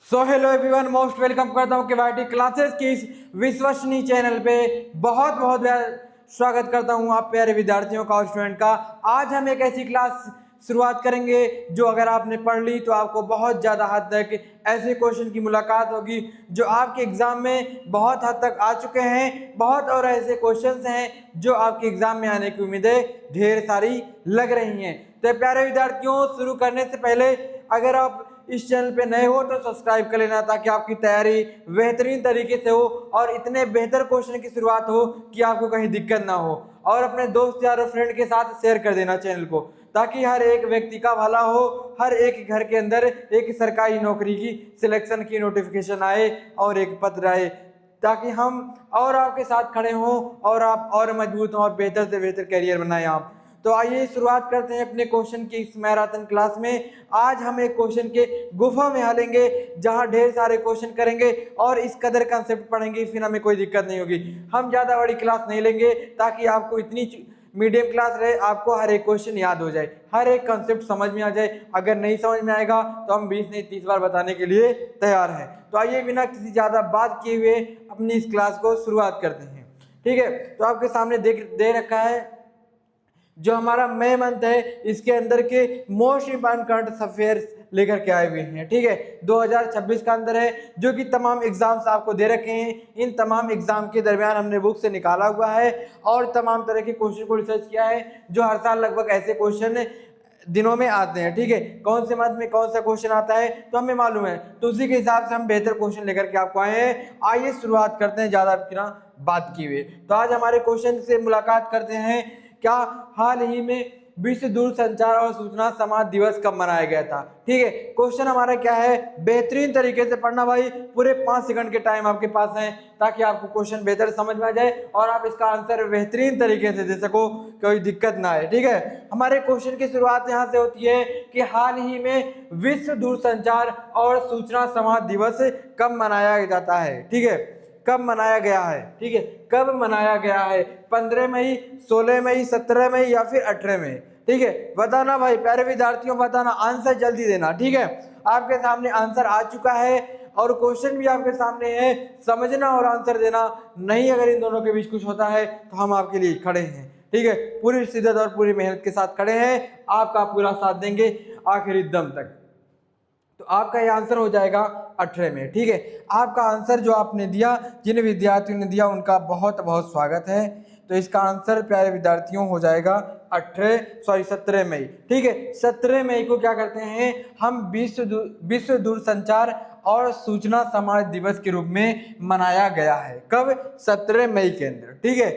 So hello everyone, most welcome करता हूँ केवाईटी classes की इस विश्वसनीय चैनल पे बहुत बहुत स्वागत करता हूँ आप प्यारे विद्यार्थियों का और स्टूडेंट का। आज हम एक ऐसी क्लास शुरुआत करेंगे जो अगर आपने पढ़ ली तो आपको बहुत ज़्यादा हद तक ऐसे क्वेश्चन की मुलाकात होगी जो आपके एग्जाम में बहुत हद तक आ चुके हैं। बहुत और ऐसे क्वेश्चंस हैं जो आपके एग्जाम में आने की उम्मीदें ढेर सारी लग रही हैं। तो प्यारे विद्यार्थियों, शुरू करने से पहले अगर आप इस चैनल पे नए हो तो सब्सक्राइब कर लेना ताकि आपकी तैयारी बेहतरीन तरीके से हो और इतने बेहतर क्वेश्चन की शुरुआत हो कि आपको कहीं दिक्कत ना हो। और अपने दोस्त यार और फ्रेंड के साथ शेयर कर देना चैनल को, ताकि हर एक व्यक्ति का भला हो, हर एक घर के अंदर एक सरकारी नौकरी की सिलेक्शन की नोटिफिकेशन आए और एक पत्र आए, ताकि हम और आपके साथ खड़े हों और आप और मजबूत हों और बेहतर से बेहतर करियर बनाएं आप। तो आइए शुरुआत करते हैं अपने क्वेश्चन की इस मैराथन क्लास में। आज हम एक क्वेश्चन के गुफा में हालेंगे जहां ढेर सारे क्वेश्चन करेंगे और इस कदर कंसेप्ट पढ़ेंगे, फिर हमें कोई दिक्कत नहीं होगी। हम ज़्यादा बड़ी क्लास नहीं लेंगे ताकि आपको इतनी मीडियम क्लास रहे, आपको हर एक क्वेश्चन याद हो जाए, हर एक कंसेप्ट समझ में आ जाए। अगर नहीं समझ में आएगा तो हम 20 नहीं 30 बार बताने के लिए तैयार हैं। तो आइए बिना किसी ज़्यादा बात किए हुए अपनी इस क्लास को शुरुआत करते हैं। ठीक है, तो आपके सामने दे रखा है जो हमारा मई मंथ है, इसके अंदर के मोस्ट इंपॉर्टेंट करंट अफेयर्स लेकर के आए हुए हैं। ठीक है, 2026 का अंदर है जो कि तमाम एग्जाम्स आपको दे रखे हैं। इन तमाम एग्जाम के दरमियान हमने बुक से निकाला हुआ है और तमाम तरह के क्वेश्चन को रिसर्च किया है जो हर साल लगभग ऐसे क्वेश्चन दिनों में आते हैं। ठीक है, कौन से मंथ में कौन सा क्वेश्चन आता है तो हमें मालूम है, तो उसी के हिसाब से हम बेहतर क्वेश्चन लेकर के आपको आए हैं। आइए शुरुआत करते हैं ज़्यादा बिना बात किए हुए। तो आज हमारे क्वेश्चन से मुलाकात करते हैं। क्या हाल ही में विश्व दूरसंचार और सूचना समाज दिवस कब मनाया गया था? ठीक है, क्वेश्चन हमारा क्या है, बेहतरीन तरीके से पढ़ना भाई। पूरे 5 सेकंड के टाइम आपके पास है ताकि आपको क्वेश्चन बेहतर समझ में आ जाए और आप इसका आंसर बेहतरीन तरीके से दे सको, कोई दिक्कत ना आए। ठीक है, हमारे क्वेश्चन की शुरुआत यहाँ से होती है कि हाल ही में विश्व दूरसंचार और सूचना समाज दिवस कब मनाया जाता है? ठीक है, कब मनाया गया है? ठीक है, कब मनाया गया है? 15 मई, 16 मई, 17 मई या फिर 18 मई? ठीक है, बताना भाई प्यारे विद्यार्थियों, बताना, आंसर जल्दी देना। ठीक है, आपके सामने आंसर आ चुका है और क्वेश्चन भी आपके सामने है, समझना और आंसर देना। नहीं, अगर इन दोनों के बीच कुछ होता है तो हम आपके लिए खड़े हैं। ठीक है, पूरी शिद्दत और पूरी मेहनत के साथ खड़े हैं, आपका पूरा साथ देंगे आखिरी दम तक। तो आपका ये आंसर हो जाएगा 18 में। ठीक है, आपका आंसर जो आपने दिया, जिन विद्यार्थियों ने दिया उनका बहुत बहुत स्वागत है। तो इसका आंसर प्यारे विद्यार्थियों हो जाएगा 17 मई। ठीक है, 17 मई को क्या करते हैं हम, विश्व दूरसंचार और सूचना समाज दिवस के रूप में मनाया गया है। कब? 17 मई के अंदर। ठीक है,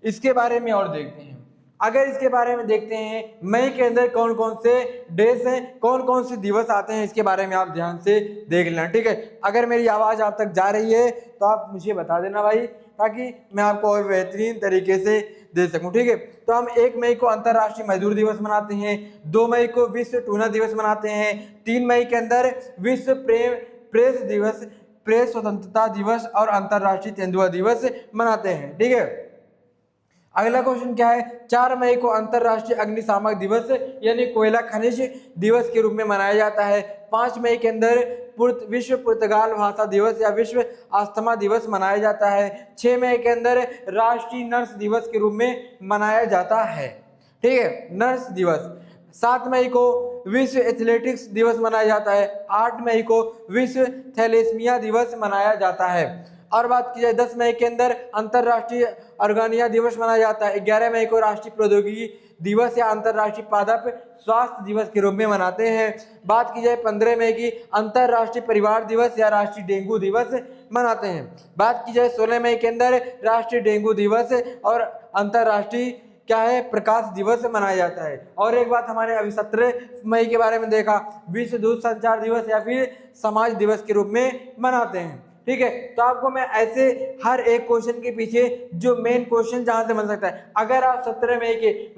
इसके बारे में और देखते हैं। अगर इसके बारे में देखते हैं मई के अंदर कौन कौन से डेज हैं, कौन कौन से दिवस आते हैं, इसके बारे में आप ध्यान से देख लेना। ठीक है, अगर मेरी आवाज़ आप तक जा रही है तो आप मुझे बता देना भाई, ताकि मैं आपको और बेहतरीन तरीके से दे सकूं। ठीक है, तो हम 1 मई को अंतर्राष्ट्रीय मजदूर दिवस मनाते हैं, 2 मई को विश्व टूना दिवस मनाते हैं, 3 मई के अंदर विश्व प्रेस दिवस, प्रेस स्वतंत्रता दिवस और अंतर्राष्ट्रीय तेंदुआ दिवस मनाते हैं। ठीक है, अगला क्वेश्चन क्या है, 4 मई को अंतर्राष्ट्रीय अग्निशामक दिवस यानी कोयला खनिज दिवस के रूप में मनाया जाता है। 5 मई के अंदर विश्व पुर्तगाल भाषा दिवस या विश्व अस्थमा दिवस मनाया जाता है। 6 मई के अंदर राष्ट्रीय नर्स दिवस के रूप में मनाया जाता है। ठीक है, नर्स दिवस। 7 मई को विश्व एथलेटिक्स दिवस मनाया जाता है। 8 मई को विश्व थैलेसीमिया दिवस मनाया जाता है। और बात की जाए 10 मई के अंदर अंतर्राष्ट्रीय ऑर्गेनिया दिवस मनाया जाता है। 11 मई को राष्ट्रीय प्रौद्योगिकी दिवस या अंतर्राष्ट्रीय पादप स्वास्थ्य दिवस के रूप में मनाते हैं। बात की जाए 15 मई की, अंतर्राष्ट्रीय परिवार दिवस या राष्ट्रीय डेंगू दिवस मनाते हैं। बात की जाए 16 मई के अंदर राष्ट्रीय डेंगू दिवस और अंतर्राष्ट्रीय क्या है, प्रकाश दिवस मनाया जाता है। और एक बात हमने अभी 17 मई के बारे में देखा, विश्व दूरसंचार दिवस या फिर समाज दिवस के रूप में मनाते हैं। ठीक है, तो आपको मैं ऐसे हर एक क्वेश्चन के पीछे जो मेन क्वेश्चन जहां से बन सकता है, अगर आप 17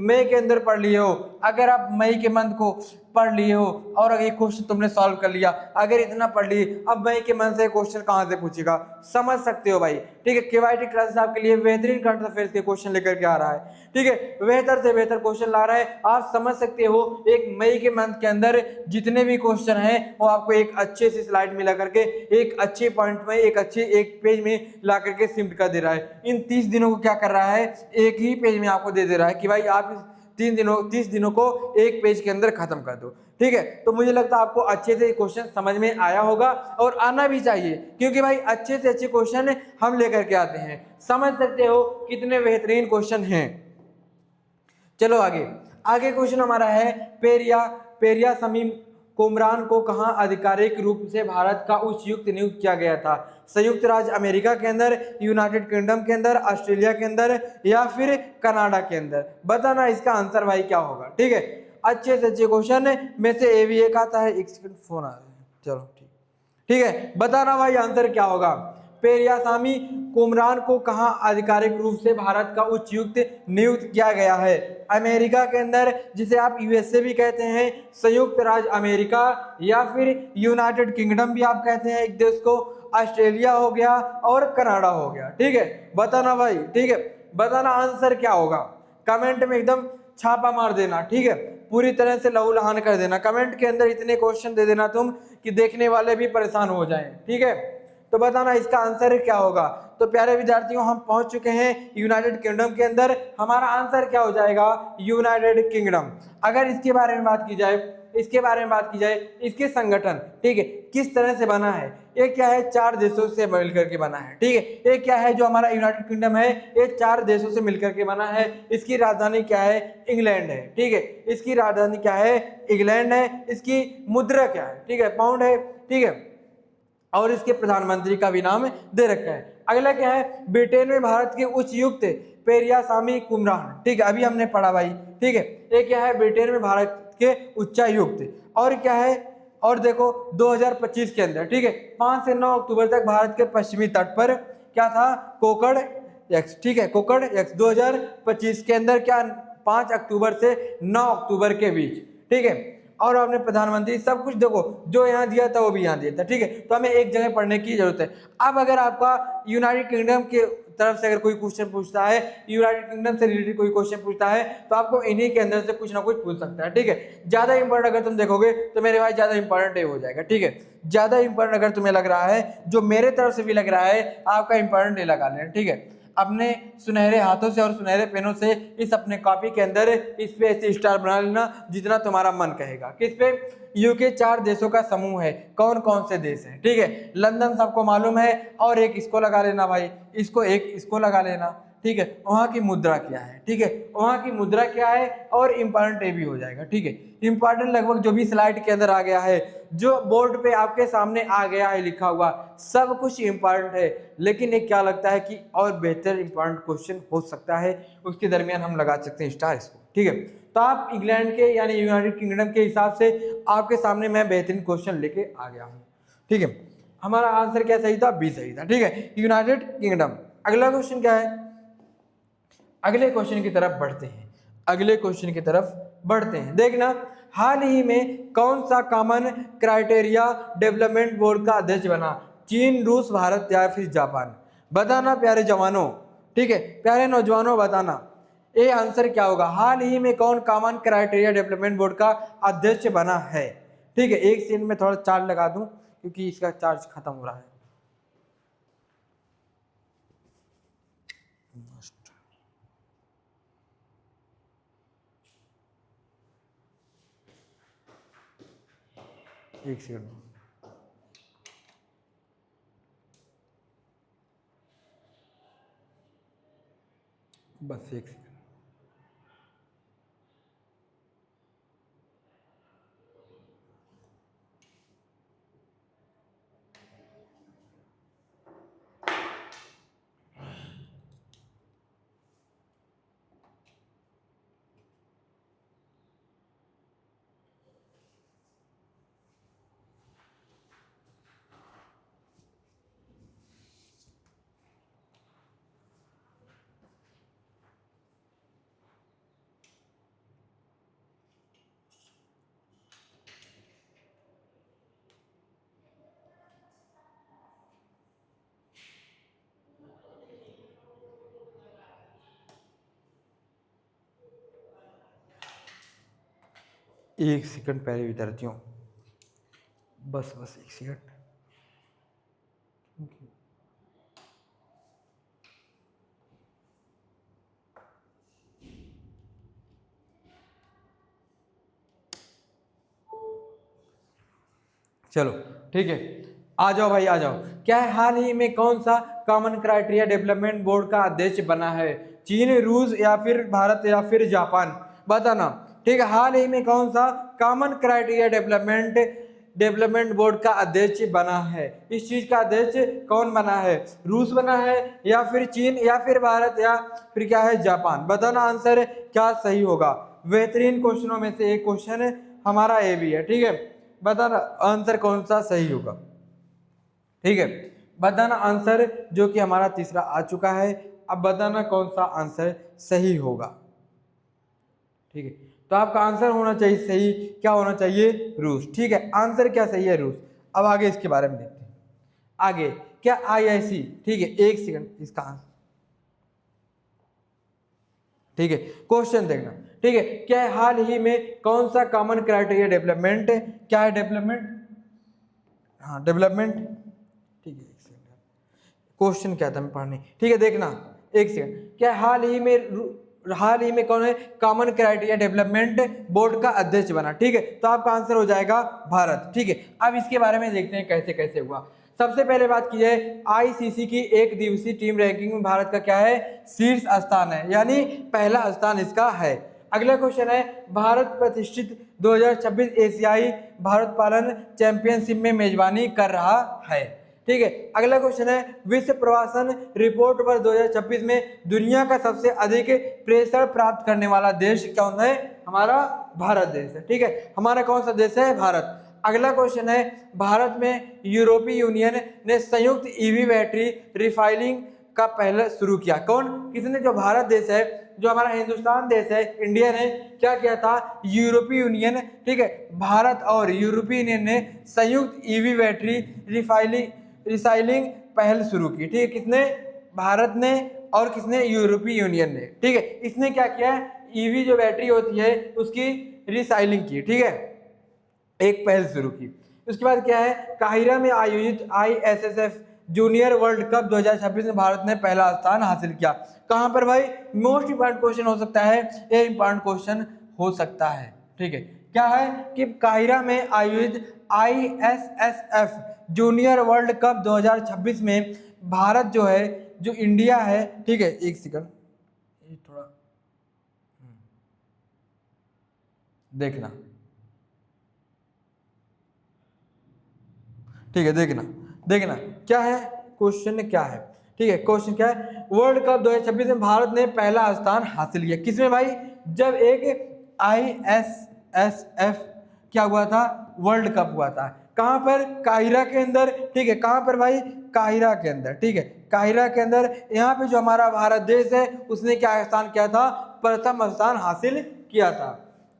मई के अंदर पढ़ लिए हो, अगर आप मई के मंथ को पढ़ लिए हो और अगर ये क्वेश्चन तुमने सॉल्व कर लिया, अगर इतना पढ़ लिए, अब भाई के मन से क्वेश्चन कहाँ से पूछेगा, समझ सकते हो भाई। ठीक है, केवाईटी क्लासेस आपके लिए बेहतरीन करंट अफेयर्स के क्वेश्चन लेकर के आ रहा है। ठीक है, बेहतर से बेहतर क्वेश्चन ला रहा है। आप समझ सकते हो एक मई के मंथ के अंदर जितने भी क्वेश्चन हैं वो आपको एक अच्छे से स्लाइड में ला करके एक अच्छे पॉइंट में एक पेज में ला करके सिम्ट कर दे रहा है। इन 30 दिनों को क्या कर रहा है, एक ही पेज में आपको दे रहा है कि भाई आप इस 30 दिनों को एक पेज के अंदर खत्म कर दो। ठीक है, तो मुझे लगता है आपको अच्छे से क्वेश्चन समझ में आया होगा और आना भी चाहिए, क्योंकि भाई अच्छे से अच्छे क्वेश्चन हम लेकर के आते हैं। समझ सकते हो कितने बेहतरीन क्वेश्चन हैं। चलो आगे, आगे क्वेश्चन हमारा है पेरिया समीम कुमरान को कहां आधिकारिक रूप से भारत का उच्चायुक्त नियुक्त किया गया था? संयुक्त राज्य अमेरिका के अंदर, यूनाइटेड किंगडम के अंदर, ऑस्ट्रेलिया के अंदर या फिर कनाडा के अंदर? बताना इसका आंसर भाई क्या होगा। ठीक है, अच्छे से अच्छे क्वेश्चन में से ए भी एक आता है। एक सेकंड, फोन आ रहा है। चलो ठीक, ठीक है, बताना भाई आंसर क्या होगा। पेरियासामी कुमरान को कहां आधिकारिक रूप से भारत का उच्चायुक्त नियुक्त किया गया है? अमेरिका के अंदर, जिसे आप यूएसए भी कहते हैं, संयुक्त राज्य अमेरिका, या फिर यूनाइटेड किंगडम भी आप कहते हैं एक देश को, ऑस्ट्रेलिया हो गया और कनाडा हो गया। ठीक है, बताना भाई। ठीक है, बताना आंसर क्या होगा। कमेंट में एकदम छापा मार देना। ठीक है, पूरी तरह से लहू लहान कर देना। कमेंट के अंदर इतने क्वेश्चन दे देना तुम कि देखने वाले भी परेशान हो जाएं। ठीक है, तो बताना इसका आंसर क्या होगा। तो प्यारे विद्यार्थियों, हम पहुंच चुके हैं यूनाइटेड किंगडम के अंदर। हमारा आंसर क्या हो जाएगा, यूनाइटेड किंगडम। अगर इसके बारे में बात की जाए, इसके संगठन, ठीक है, किस तरह से बना है, ये क्या है, 4 देशों से मिलकर के बना है। ठीक है, ये क्या है, जो हमारा यूनाइटेड किंगडम है, ये 4 देशों से मिलकर के बना है। इसकी राजधानी क्या है, इंग्लैंड है। ठीक है, इसकी राजधानी क्या है, इंग्लैंड है। इसकी मुद्रा क्या है, ठीक है, पाउंड है। ठीक है, और इसके प्रधानमंत्री का भी नाम दे रखा है। अगला क्या है, ब्रिटेन में भारत के उच्चायुक्त पेरियासामी कुमरान। ठीक है, अभी हमने पढ़ा भाई। ठीक है, ये क्या है, ब्रिटेन में भारत के उच्चायुक्त। और क्या है, और देखो 2025 के अंदर, ठीक है, 5 से 9 अक्टूबर तक भारत के पश्चिमी तट पर क्या था, कोकड़ एक्स। ठीक है, कोकड़ एक्स 2025 के अंदर क्या, 5 अक्टूबर से 9 अक्टूबर के बीच। ठीक है, और आपने प्रधानमंत्री सब कुछ देखो, जो यहाँ दिया था वो भी यहाँ दिया था। ठीक है, तो हमें एक जगह पढ़ने की जरूरत है। अब अगर आपका यूनाइटेड किंगडम के तरफ से अगर कोई क्वेश्चन पूछता है, यूनाइटेड किंगडम से रिलेटेड कोई क्वेश्चन पूछता है, तो आपको इन्हीं के अंदर से कुछ ना कुछ पूछ सकता है। ठीक है, ज्यादा इंपॉर्टेंट अगर तुम देखोगे तो मेरे भाई ज्यादा इंपॉर्टेंट हो जाएगा। ठीक है, ज्यादा इंपॉर्टेंट अगर तुम्हें लग रहा है, जो मेरे तरफ से भी लग रहा है, आपका इंपॉर्टेंट लगा लेना। ठीक है, अपने सुनहरे हाथों से और सुनहरे पेनों से इस अपने कॉपी के अंदर इस पे ऐसे स्टार बना लेना जितना तुम्हारा मन कहेगा। किस पे, यूके 4 देशों का समूह है। कौन कौन से देश हैं, ठीक है, लंदन सबको मालूम है, और एक इसको लगा लेना भाई, इसको लगा लेना। ठीक है, वहाँ की मुद्रा क्या है, ठीक है, वहाँ की मुद्रा क्या है, और इंपॉर्टेंट ये भी हो जाएगा। ठीक है, इंपॉर्टेंट लगभग जो भी स्लाइड के अंदर आ गया है, जो बोर्ड पे आपके सामने आ गया है लिखा हुआ, सब कुछ इंपॉर्टेंट है। लेकिन एक क्या लगता है कि और बेहतर इंपॉर्टेंट क्वेश्चन हो सकता है, उसके दरमियान हम लगा सकते हैं स्टार इसको। ठीक है, तो आप इंग्लैंड के यानी यूनाइटेड किंगडम के हिसाब से आपके सामने मैं बेहतरीन क्वेश्चन लेके आ गया हूँ। ठीक है, हमारा आंसर क्या सही था, बी सही था। ठीक है, यूनाइटेड किंगडम। अगला क्वेश्चन क्या है, अगले क्वेश्चन की तरफ बढ़ते हैं। देखना, हाल ही में कौन सा कॉमन क्राइटेरिया डेवलपमेंट बोर्ड का अध्यक्ष बना? चीन, रूस, भारत या फिर जापान? बताना प्यारे जवानों। ठीक है, प्यारे नौजवानों, बताना ये आंसर क्या होगा। हाल ही में कौन कॉमन क्राइटेरिया डेवलपमेंट बोर्ड का अध्यक्ष बना है? ठीक है, एक सेकंड में थोड़ा चार्ज लगा दूं क्योंकि इसका चार्ज खत्म हो रहा है। एक सेकंड, बस एक सेकंड। एक सेकंड प्यारे विद्यार्थियों, बस एक सेकंड। चलो ठीक है, आ जाओ भाई आ जाओ। क्या है, हाल ही में कौन सा कॉमन क्राइटेरिया डेवलपमेंट बोर्ड का अध्यक्ष बना है? चीन, रूस या फिर भारत या फिर जापान? बताना। ठीक है, हाल ही में कौन सा कॉमन क्राइटेरिया डेवलपमेंट बोर्ड का अध्यक्ष बना है? इस चीज का अध्यक्ष कौन बना है? रूस बना है या फिर चीन या फिर भारत या फिर क्या है, जापान? बताना आंसर क्या सही होगा। बेहतरीन क्वेश्चनों में से एक क्वेश्चन हमारा ये भी है। ठीक है, बताना आंसर कौन सा सही होगा। ठीक है, बताना आंसर, जो कि हमारा तीसरा आ चुका है। अब बताना कौन सा आंसर सही होगा। ठीक है, तो आपका आंसर होना चाहिए सही, क्या होना चाहिए? रूस। ठीक है, आंसर क्या सही है? रूस। अब आगे इसके बारे में देखते हैं। आगे क्या IIC, ठीक है एक सेकंड, इसका आंसर, ठीक है क्वेश्चन देखना। ठीक है, क्या है, हाल ही में कौन सा कॉमन क्राइटेरिया डेवलपमेंट, क्या है डेवलपमेंट, हाँ डेवलपमेंट, ठीक है एक सेकंड, क्वेश्चन क्या था मैं पढ़ने, ठीक है देखना एक सेकंड। क्या हाल ही में कौन है कॉमन क्राइटेरिया डेवलपमेंट बोर्ड का अध्यक्ष बना? ठीक है, तो आपका आंसर हो जाएगा भारत। ठीक है, अब इसके बारे में देखते हैं कैसे कैसे हुआ। सबसे पहले बात की जाए, ICC की एक दिवसीय टीम रैंकिंग में भारत का क्या है? शीर्ष स्थान है, यानी पहला स्थान इसका है। अगला क्वेश्चन है, भारत प्रतिष्ठित 2026 एशियाई भारोत्तोलन चैंपियनशिप में मेजबानी कर रहा है। ठीक है, अगला क्वेश्चन है, विश्व प्रवासन रिपोर्ट पर 2026 में दुनिया का सबसे अधिक प्रेषण प्राप्त करने वाला देश कौन है? हमारा भारत देश है। ठीक है, हमारा कौन सा देश है? भारत। अगला क्वेश्चन है, भारत में यूरोपीय यूनियन ने संयुक्त EV बैटरी रिफाइलिंग का पहले शुरू किया। कौन, किसने? जो भारत देश है, जो हमारा हिंदुस्तान देश है, इंडिया ने क्या किया था? यूरोपीय यूनियन, ठीक है, भारत और यूरोपीय यूनियन ने संयुक्त EV बैटरी रिसाइलिंग पहल शुरू की। ठीक है, किसने? भारत ने और किसने? यूरोपीय यूनियन ने। ठीक है, इसने क्या किया? EV जो बैटरी होती है उसकी रिसाइलिंग की। ठीक है, एक पहल शुरू की। उसके बाद क्या है, काहिरा में आयोजित ISSF जूनियर वर्ल्ड कप 2026 में भारत ने पहला स्थान हासिल किया। कहां पर भाई? मोस्ट इंपॉर्टेंट क्वेश्चन हो सकता है, ये इंपॉर्टेंट क्वेश्चन हो सकता है। ठीक है, क्या है कि काहिरा में आयोजित ISSF जूनियर वर्ल्ड कप 2026 में भारत जो है, जो इंडिया है, ठीक है एक सेकंड, ये थोड़ा देखना, ठीक है देखना क्या है क्वेश्चन, क्या है? ठीक है, क्वेश्चन क्या है, वर्ल्ड कप 2026 में भारत ने पहला स्थान हासिल किया। किसमें भाई? जब एक ISSF क्या हुआ था? वर्ल्ड कप हुआ था। कहां पर? काहिरा के अंदर। ठीक है, कहां पर भाई? काहिरा के अंदर। ठीक है, काहिरा के अंदर। यहाँ पे जो हमारा भारत देश है उसने क्या स्थान किया था? प्रथम स्थान हासिल किया था।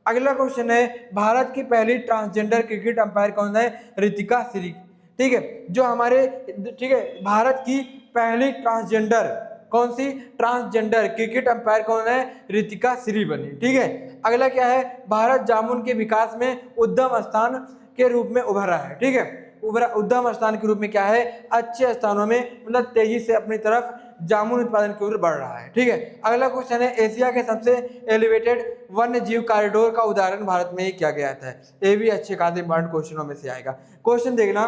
अगला क्वेश्चन है, भारत की पहली ट्रांसजेंडर क्रिकेट अंपायर कौन है? ऋतिका श्री। ठीक है, जो हमारे, ठीक है, भारत की पहली ट्रांसजेंडर, कौन सी? ट्रांसजेंडर क्रिकेट अंपायर कौन है? ऋतिका श्री बनी। ठीक है, अगला क्या है, भारत जामुन के विकास में उद्यम स्थान के रूप में उभरा है। ठीक है, उद्यम स्थान के रूप में क्या है? अच्छे स्थानों में, मतलब तेजी से अपनी तरफ जामुन उत्पादन की ओर बढ़ रहा है। ठीक है, अगला क्वेश्चन है, एशिया के सबसे एलिवेटेड वन्य जीव कॉरिडोर का उदाहरण भारत में ही किया गया था। ये भी अच्छे खासे इंपॉर्टेंट क्वेश्चनों में से आएगा। क्वेश्चन देखना,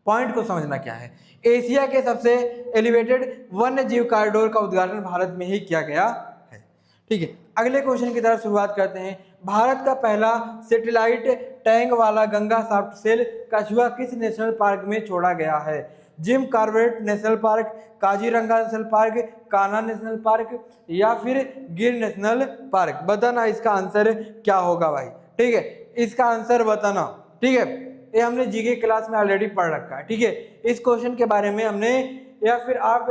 पॉइंट को समझना क्या है। एशिया के सबसे एलिवेटेड वन्य जीव कॉरिडोर का उद्घाटन भारत में ही किया गया है। ठीक है, अगले क्वेश्चन की तरफ शुरुआत करते हैं। भारत का पहला सैटेलाइट टैंक वाला गंगा सॉफ्ट सेल कछुआ किस नेशनल पार्क में छोड़ा गया है? Jim Corbett national park, Kaziranga national park, Kanha national park या फिर गिर नेशनल पार्क? बताना इसका आंसर क्या होगा भाई। ठीक है, इसका आंसर बताना। ठीक है, ये हमने जीके क्लास में ऑलरेडी पढ़ रखा है। ठीक है, इस क्वेश्चन के बारे में हमने, या फिर आप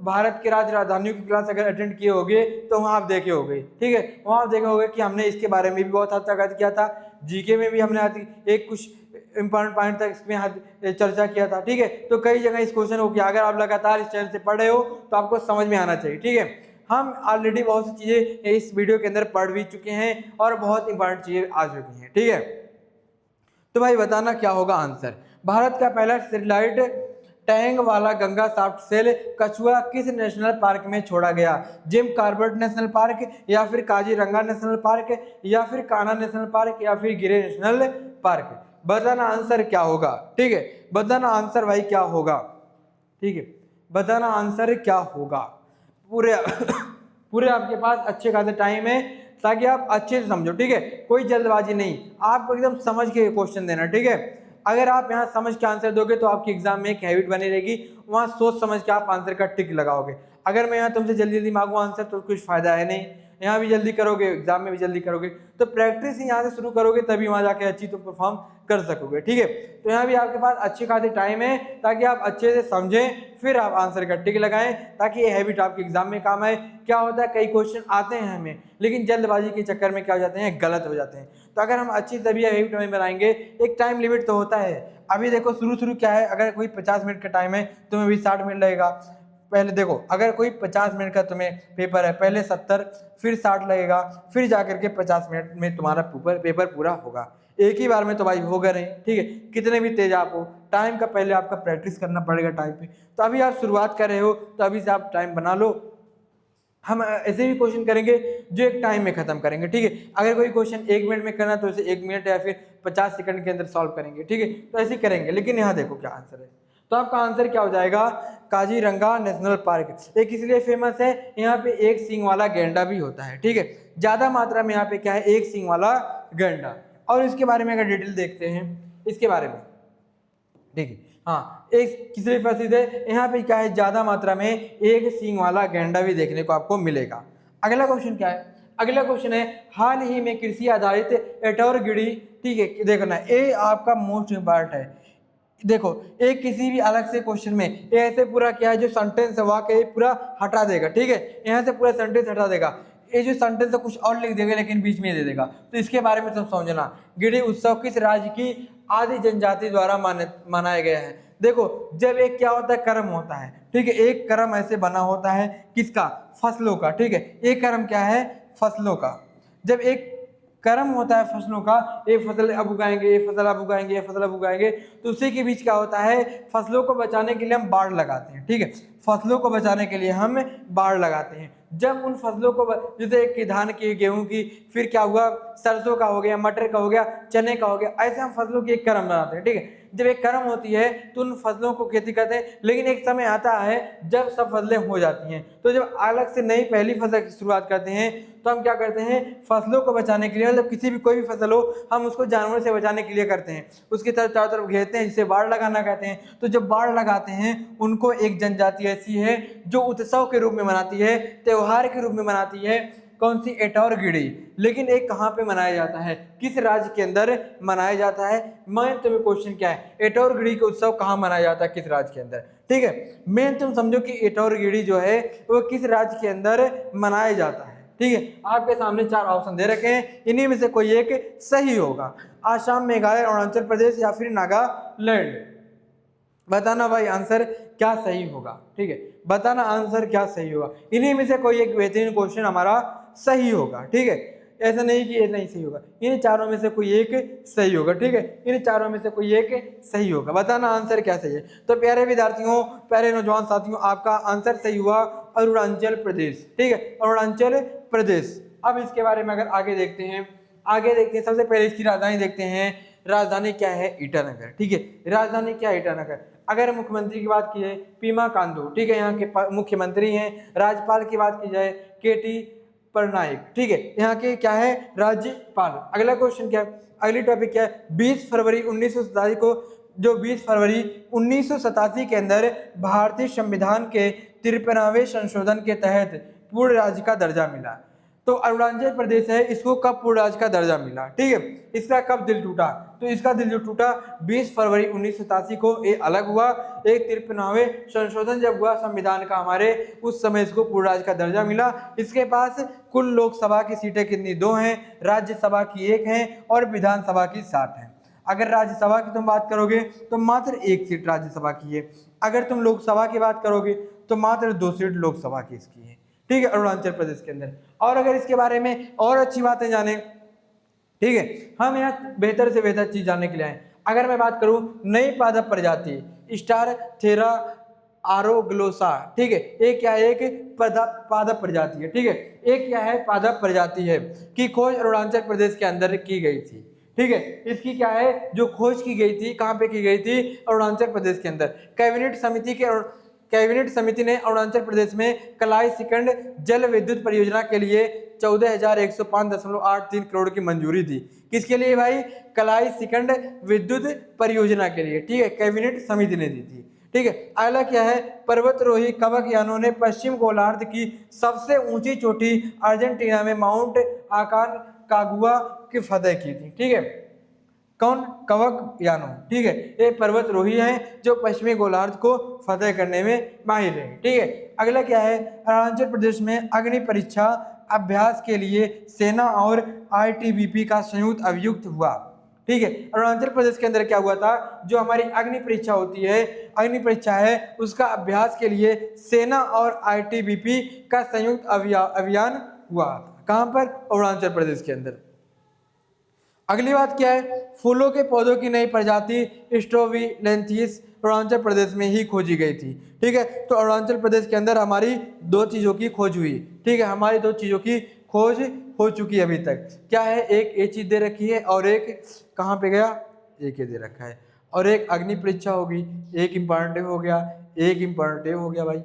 भारत के राज्य राजधानियों की क्लास अगर अटेंड किए होंगे तो वहाँ आप देखे होंगे। ठीक है, वहाँ आप देखे होंगे कि हमने इसके बारे में भी बहुत हद तक किया था। जीके में भी हमने एक कुछ इंपॉर्टेंट पॉइंट तक इसमें चर्चा किया था। ठीक है, तो कई जगह इस क्वेश्चन को किया, अगर आप लगातार इस चैनल से पढ़ रहे हो तो आपको समझ में आना चाहिए। ठीक है, हम ऑलरेडी बहुत सी चीज़ें इस वीडियो के अंदर पढ़ भी चुके हैं और बहुत इंपॉर्टेंट चीज़ें आ चुकी हैं, ठीक है। तो भाई बताना क्या होगा आंसर। भारत का पहला सैटेलाइट टैंक वाला गंगा साफ्ट सेल कछुआ किस नेशनल पार्क में छोड़ा गया? जिम कॉर्बेट नेशनल पार्क, या फिर काजीरंगा नेशनल पार्क, या फिर कान्हा नेशनल पार्क, या फिर गिर नेशनल पार्क? बताना आंसर क्या होगा, ठीक है। बताना आंसर भाई क्या होगा, ठीक है। बताना आंसर क्या होगा। पूरे पूरे आपके पास अच्छे खासे टाइम है ताकि आप अच्छे से समझो, ठीक है। कोई जल्दबाजी नहीं, आपको एकदम समझ के क्वेश्चन देना, ठीक है। अगर आप यहाँ समझ के आंसर दोगे तो आपकी एग्जाम में एक हैबिट बनी रहेगी, वहाँ सोच समझ के आप आंसर का टिक लगाओगे। अगर मैं यहाँ तुमसे जल्दी जल्दी मांगू आंसर तो कुछ फायदा है नहीं। यहाँ भी जल्दी करोगे, एग्जाम में भी जल्दी करोगे, तो प्रैक्टिस ही यहाँ से शुरू करोगे तभी वहाँ जाके अच्छी तुम परफॉर्म कर सकोगे, ठीक है। तो यहाँ भी आपके पास अच्छी खासी टाइम है ताकि आप अच्छे से समझें, फिर आप आंसर का टिक लगाएं ताकि ये हैबिट आपके एग्जाम में काम आए। क्या होता है, कई क्वेश्चन आते हैं हमें, लेकिन जल्दबाजी के चक्कर में क्या हो जाते हैं, गलत हो जाते हैं। तो अगर हम अच्छी तभी हैबिट में बनाएंगे, एक टाइम लिमिट तो होता है। अभी देखो शुरू क्या है, अगर कोई 50 मिनट का टाइम है तुम्हें भी 60 मिनट लगेगा। पहले देखो, अगर कोई 50 मिनट का तुम्हें पेपर है, पहले 70 फिर 60 लगेगा, फिर जाकर के 50 मिनट में तुम्हारा पेपर पूरा होगा। एक ही बार में तो भाई होगा नहीं, ठीक है। कितने भी तेज आप हो, टाइम का पहले आपका प्रैक्टिस करना पड़ेगा टाइम पे। तो अभी आप शुरुआत कर रहे हो तो अभी से आप टाइम बना लो। हम ऐसे भी क्वेश्चन करेंगे जो एक टाइम में खत्म करेंगे, ठीक है। अगर कोई क्वेश्चन 1 मिनट में करना तो उसे 1 मिनट या फिर 50 सेकंड के अंदर सॉल्व करेंगे, ठीक है। तो ऐसे ही करेंगे, लेकिन यहाँ देखो क्या आंसर है। तो आपका आंसर क्या हो जाएगा, काजीरंगा नेशनल पार्क। एक इसलिए फेमस है, यहाँ पे एक सींग वाला गैंडा भी होता है, ठीक है। ज्यादा मात्रा में यहाँ पे क्या है, एक सींग वाला गैंडा। और इसके बारे में अगर डिटेल देखते हैं इसके बारे में, ठीक है। हाँ, एक किसलिए प्रसिद्ध है, यहाँ पे क्या है, ज्यादा मात्रा में एक सींग वाला गैंडा भी देखने को आपको मिलेगा। अगला क्वेश्चन क्या है, अगला क्वेश्चन है, हाल ही में कृषि आधारित एटोरगिडी, ठीक है। देखो ना, ये आपका मोस्ट इम्पॉर्टेंट है। देखो, एक किसी भी अलग से क्वेश्चन में ये ऐसे पूरा क्या है, जो सेंटेंस है वाकई पूरा हटा देगा, ठीक है। यहाँ से पूरा सेंटेंस हटा देगा, ये जो सेंटेंस है कुछ और लिख देगा लेकिन बीच में दे देगा। तो इसके बारे में तुम समझना, गिडी उत्सव किस राज्य की आदि जनजाति द्वारा मनाया गया है। देखो, जब एक क्या होता है, कर्म होता है, ठीक है। एक कर्म ऐसे बना होता है किसका, फसलों का, ठीक है। एक कर्म क्या है, फसलों का। जब एक कर्म होता है फसलों का, ये फसल अब उगाएंगे, ये फसल अब उगाएंगे, ये फसल अब उगाएंगे, तो उसी के बीच क्या होता है, फसलों को बचाने के लिए हम बाड़ लगाते हैं, ठीक है। फसलों को बचाने के लिए हम बाड़ लगाते हैं। जब उन फसलों को जैसे कि धान की, गेहूं की, फिर क्या हुआ, सरसों का हो गया, मटर का हो गया, चने का हो गया, ऐसे हम फसलों की एक कर्म बनाते हैं, ठीक है। जब एक कर्म होती है तो उन फसलों को खेती करते हैं, लेकिन एक समय आता है जब सब फसलें हो जाती हैं, तो जब अलग से नई पहली फसल की शुरुआत करते हैं तो हम क्या करते हैं, फसलों को बचाने के लिए, मतलब किसी भी कोई भी फसल हो हम उसको जानवरों से बचाने के लिए करते हैं, उसकी तरफ चारों तरफ घेरते हैं, जिसे बाड़ लगाना कहते हैं। तो जब बाड़ लगाते हैं, उनको एक जनजाति ऐसी है जो उत्सव के रूप में मनाती है, त्योहार के रूप में मनाती है, कौन सी, एटोरगिडी। लेकिन एक कहाँ पे मनाया जाता है, किस राज्य के अंदर मनाया जाता है। मैं तुम्हें क्वेश्चन क्या है, एटोरगिडी का उत्सव कहाँ मनाया जाता है, किस राज्य के अंदर, ठीक है। मेन तुम समझो कि एटोरगिडी जो है वो किस राज्य के अंदर मनाया जाता है, ठीक है। आपके सामने 4 ऑप्शन दे रखे हैं, इन्हीं में से कोई एक सही होगा, आसाम, मेघालय, अरुणाचल प्रदेश या फिर नागालैंड। बताना भाई आंसर क्या सही होगा, ठीक है। बताना आंसर क्या सही होगा, इन्हीं में से कोई एक बेहतरीन क्वेश्चन हमारा सही होगा, ठीक है। ऐसा नहीं कि ये नहीं सही होगा, इन चारों में से कोई एक सही होगा, ठीक है। इन चारों में से कोई एक सही होगा। बताना आंसर क्या सही है। तो प्यारे विद्यार्थियों, प्यारे नौजवान साथियों, आपका आंसर सही हुआ अरुणाचल प्रदेश, ठीक है, अरुणाचल प्रदेश। अब इसके बारे में अगर आगे देखते हैं, सबसे पहले इसकी राजधानी देखते हैं। राजधानी क्या है, ईटानगर, ठीक है। राजधानी क्या है, ईटानगर। अगर मुख्यमंत्री की बात की जाए, पीमा खांडू, ठीक है, यहाँ के मुख्यमंत्री हैं। राज्यपाल की बात की जाए, केटी पटनायक, ठीक है, यहाँ के क्या है, राज्यपाल। अगला क्वेश्चन क्या है, अगली टॉपिक क्या है, 20 फरवरी 1987 को, जो 20 फरवरी 1987 के अंदर भारतीय संविधान के 53वें संशोधन के तहत पूर्ण राज्य का दर्जा मिला। तो अरुणाचल प्रदेश है, इसको कब पूर्ण राज्य का दर्जा मिला, ठीक है। इसका कब दिल टूटा, तो इसका दिल जो टूटा 20 फरवरी 1987 को ये अलग हुआ। एक 53वें संशोधन जब हुआ संविधान का हमारे, उस समय इसको पूर्ण राज्य का दर्जा मिला। इसके पास कुल लोकसभा की सीटें कितनी, 2 हैं, राज्यसभा की 1 है और विधानसभा की 60 है। अगर राज्यसभा की तुम बात करोगे तो मात्र 1 सीट राज्यसभा की है। अगर तुम लोकसभा की बात करोगे तो मात्र 2 सीट लोकसभा की इसकी है, ठीक है, अरुणाचल प्रदेश के अंदर। और अगर इसके बारे में और अच्छी बातें जाने, ठीक है, हम यहाँ बेहतर से बेहतर चीज जानने के लिए आए। अगर मैं बात करूं नई पादप प्रजाति स्टार थेरा आरोग्लोसा, ठीक है, एक क्या है, एक पादप प्रजाति है, ठीक है, एक क्या है, पादप प्रजाति है की खोज अरुणाचल प्रदेश के अंदर की गई थी, ठीक है। इसकी क्या है, जो खोज की गई थी, कहाँ पे की गई थी, अरुणाचल प्रदेश के अंदर। कैबिनेट समिति ने अरुणाचल प्रदेश में कलाई सिकंड जल विद्युत परियोजना के लिए 14,105.83 करोड़ की मंजूरी दी। किसके लिए भाई, कलाई सिकंड विद्युत परियोजना के लिए, ठीक है, कैबिनेट समिति ने दी थी, ठीक है। अगला क्या है, पर्वतरोही कवक यानों ने पश्चिम गोलार्ध की सबसे ऊंची चोटी अर्जेंटीना में माउंट आकानकागुआ की फतह की थी, ठीक है। कौन, कवक यानो, ठीक है, ये पर्वतरोही हैं जो पश्चिमी गोलार्ध को फतेह करने में माहिर है, ठीक है। अगला क्या है, अरुणाचल प्रदेश में अग्नि परीक्षा अभ्यास के लिए सेना और आईटीबीपी का संयुक्त अभियुक्त हुआ, ठीक है। अरुणाचल प्रदेश के अंदर क्या हुआ था, जो हमारी अग्नि परीक्षा होती है, अग्नि परीक्षा है, उसका अभ्यास के लिए सेना और आईटीबीपी का संयुक्त अभियान हुआ। कहाँ पर, अरुणाचल प्रदेश के अंदर। अगली बात क्या है, फूलों के पौधों की नई प्रजाति स्ट्रोबिलेंथिस अरुणाचल प्रदेश में ही खोजी गई थी, ठीक है। तो अरुणाचल प्रदेश के अंदर हमारी दो चीज़ों की खोज हुई, ठीक है, हमारी दो चीज़ों की खोज हो चुकी है अभी तक। क्या है, एक ये चीज़ दे रखी है और एक कहाँ पे गया, एक ये दे रखा है, और एक अग्नि परीक्षा होगी, एक इम्पॉर्टेंट हो गया, एक इम्पॉर्टेंट हो गया भाई,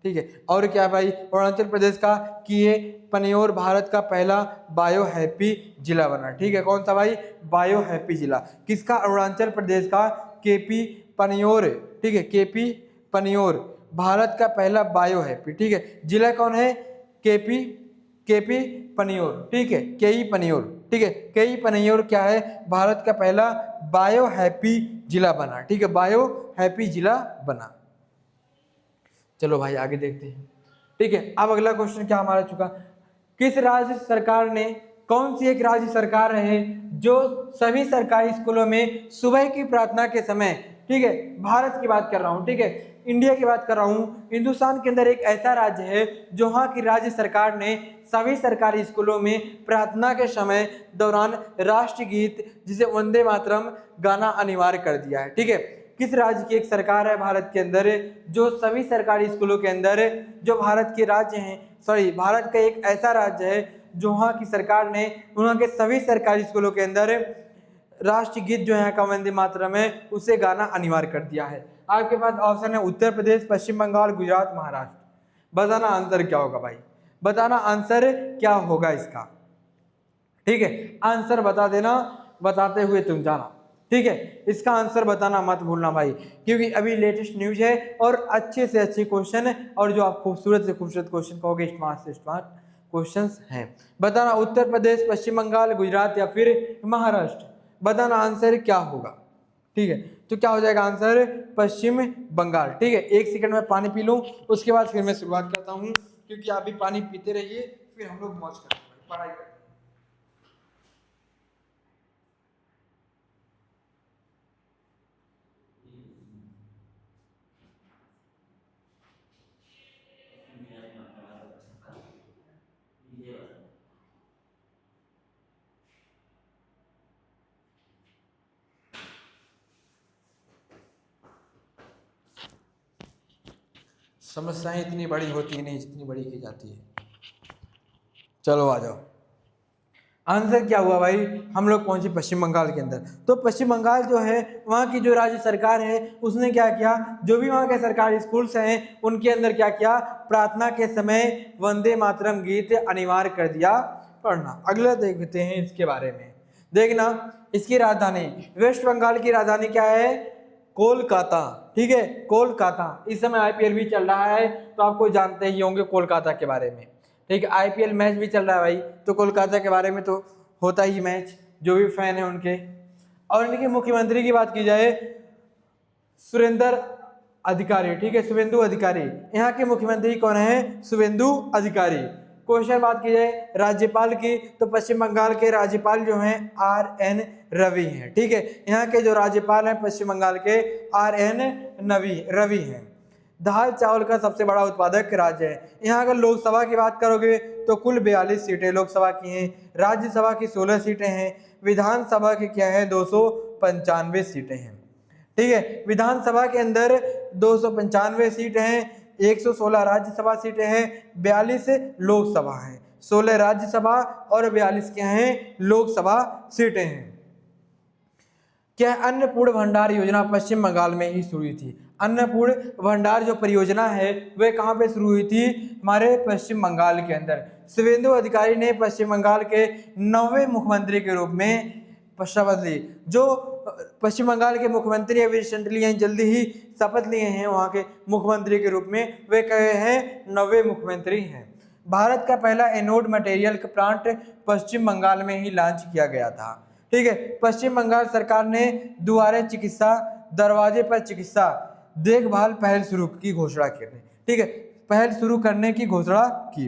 ठीक है। और क्या भाई, अरुणाचल प्रदेश का कि ये पनियोर भारत का पहला बायो हैप्पी जिला बना, ठीक है। कौन सा भाई, बायो हैप्पी जिला। किसका, अरुणाचल प्रदेश का केपी पनियोर, ठीक है, केपी पनियोर भारत का पहला बायो हैप्पी, ठीक है। जिला कौन है, केपी पनियोर, ठीक है, केई पनियोर, ठीक है, केई पनियोर क्या है, भारत का पहला बायो हैप्पी जिला बना, ठीक है, बायो हैप्पी जिला बना। चलो भाई आगे देखते हैं, ठीक है। अब अगला क्वेश्चन क्या हमारा चुका, किस राज्य सरकार ने, कौन सी एक राज्य सरकार है जो सभी सरकारी स्कूलों में सुबह की प्रार्थना के समय, ठीक है, भारत की बात कर रहा हूँ, ठीक है, इंडिया की बात कर रहा हूँ, हिंदुस्तान के अंदर एक ऐसा राज्य है जो वहाँ की राज्य सरकार ने सभी सरकारी स्कूलों में प्रार्थना के समय दौरान राष्ट्रगीत जिसे वंदे मातरम गाना अनिवार्य कर दिया है, ठीक है। किस राज्य की एक सरकार है भारत के अंदर जो सभी सरकारी स्कूलों के अंदर, जो भारत के राज्य हैं, सॉरी, भारत का एक ऐसा राज्य है जो वहाँ की सरकार ने वहाँ के सभी सरकारी स्कूलों के अंदर राष्ट्रगीत जो है का वंदे मातरम है उसे गाना अनिवार्य कर दिया है। आपके पास ऑप्शन है उत्तर प्रदेश, पश्चिम बंगाल, गुजरात, महाराष्ट्र। बताना आंसर क्या होगा भाई, बताना आंसर क्या होगा इसका, ठीक है, आंसर बता देना, बताते हुए तुम जाना, ठीक है। इसका आंसर बताना मत भूलना भाई, क्योंकि अभी लेटेस्ट न्यूज है और अच्छे से अच्छे क्वेश्चन और जो आप खूबसूरत से खूबसूरत क्वेश्चन कहोगे स्मार्ट से स्मार्ट क्वेश्चंस हैं। बताना उत्तर प्रदेश, पश्चिम बंगाल, गुजरात या फिर महाराष्ट्र। बताना आंसर क्या होगा, ठीक है। तो क्या हो जाएगा आंसर, पश्चिम बंगाल, ठीक है। एक सेकंड में पानी पी लूँ, उसके बाद फिर मैं शुरुआत करता हूँ, क्योंकि आप भी पानी पीते रहिए, फिर हम लोग मौज करते हैं, पढ़ाई करते हैं। समस्याएं इतनी बड़ी होती है नहीं जितनी बड़ी की जाती है। चलो आ जाओ, आंसर क्या हुआ भाई, हम लोग पहुंचे पश्चिम बंगाल के अंदर। तो पश्चिम बंगाल जो है वहाँ की जो राज्य सरकार है उसने क्या किया, जो भी वहाँ के सरकारी स्कूल्स हैं उनके अंदर क्या किया, प्रार्थना के समय वंदे मातरम गीत अनिवार्य कर दिया पढ़ना। अगला देखते हैं इसके बारे में, देखना इसकी राजधानी, वेस्ट बंगाल की राजधानी क्या है, कोलकाता, ठीक है, कोलकाता। इस समय आईपीएल भी चल रहा है तो आपको जानते ही होंगे कोलकाता के बारे में, ठीक है, आईपीएल मैच भी चल रहा है भाई, तो कोलकाता के बारे में तो होता ही मैच, जो भी फैन है उनके। और इनके मुख्यमंत्री की बात की जाए, सुरेंद्र अधिकारी, ठीक है, शुभेंदु अधिकारी, यहाँ के मुख्यमंत्री कौन है, शुभेंदु अधिकारी। क्वेश्चन बात की जाए राज्यपाल की, तो पश्चिम बंगाल के राज्यपाल जो हैं RN रवि हैं, ठीक है, यहाँ के जो राज्यपाल हैं पश्चिम बंगाल के RN रवि हैं। दाल चावल का सबसे बड़ा उत्पादक राज्य है। यहाँ अगर लोकसभा की बात करोगे तो कुल 42 सीटें लोकसभा की हैं, राज्यसभा की 16 सीटें हैं, विधानसभा की क्या है 295 सीटें हैं। ठीक है, विधानसभा के अंदर 295 सीट हैं, 116 राज्यसभा सीटें हैं, 42 लोकसभा हैं, 16 राज्यसभा और 42 क्या हैं लोकसभा सीटें हैं। क्या अन्नपूर्ण भंडार योजना पश्चिम बंगाल में ही शुरू हुई थी? अन्नपूर्ण भंडार जो परियोजना है वह कहाँ पे शुरू हुई थी? हमारे पश्चिम बंगाल के अंदर। शुभेंदु अधिकारी ने पश्चिम बंगाल के 9वें मुख्यमंत्री के रूप में शपथ ली। जो पश्चिम बंगाल के मुख्यमंत्री अभी रिसेंटली जल्दी ही शपथ लिए हैं वहाँ के मुख्यमंत्री के रूप में, वे कहे हैं 9वें मुख्यमंत्री हैं। भारत का पहला एनोड मटेरियल प्लांट पश्चिम बंगाल में ही लॉन्च किया गया था। ठीक है, पश्चिम बंगाल सरकार ने दुआरे चिकित्सा दरवाजे पर चिकित्सा देखभाल पहल शुरू की घोषणा की। ठीक है, पहल शुरू करने की घोषणा की।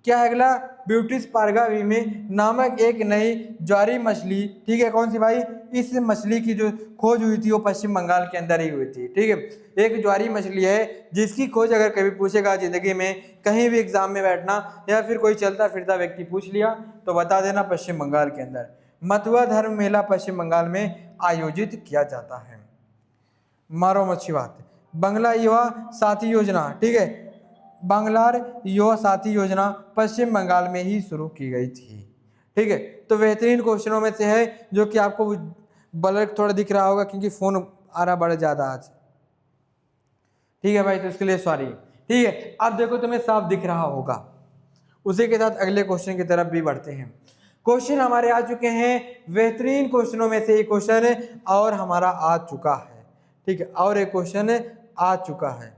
क्या है अगला? ब्यूटिस पारगावी नामक एक नई ज्वारी मछली, ठीक है, कौन सी भाई? इस मछली की जो खोज हुई थी वो पश्चिम बंगाल के अंदर ही हुई थी। ठीक है, एक ज्वारी मछली है जिसकी खोज अगर कभी पूछेगा जिंदगी में, कहीं भी एग्जाम में बैठना या फिर कोई चलता फिरता व्यक्ति पूछ लिया तो बता देना पश्चिम बंगाल के अंदर। मथुआ धर्म मेला पश्चिम बंगाल में आयोजित किया जाता है। मारो मच्छी बात। बंगला युवा साथी योजना, ठीक है, बांग्लार युवा साथी योजना पश्चिम बंगाल में ही शुरू की गई थी। ठीक है, तो बेहतरीन क्वेश्चनों में से है जो कि आपको ब्लर थोड़ा दिख रहा होगा क्योंकि फोन आ रहा बड़ा ज्यादा आज। ठीक है भाई, तो इसके लिए सॉरी। ठीक है, अब देखो तुम्हें साफ दिख रहा होगा। उसी के साथ अगले क्वेश्चन की तरफ भी बढ़ते हैं। क्वेश्चन हमारे आ चुके हैं, बेहतरीन क्वेश्चनों में से एक क्वेश्चन और हमारा आ चुका है। ठीक है, और एक क्वेश्चन आ चुका है।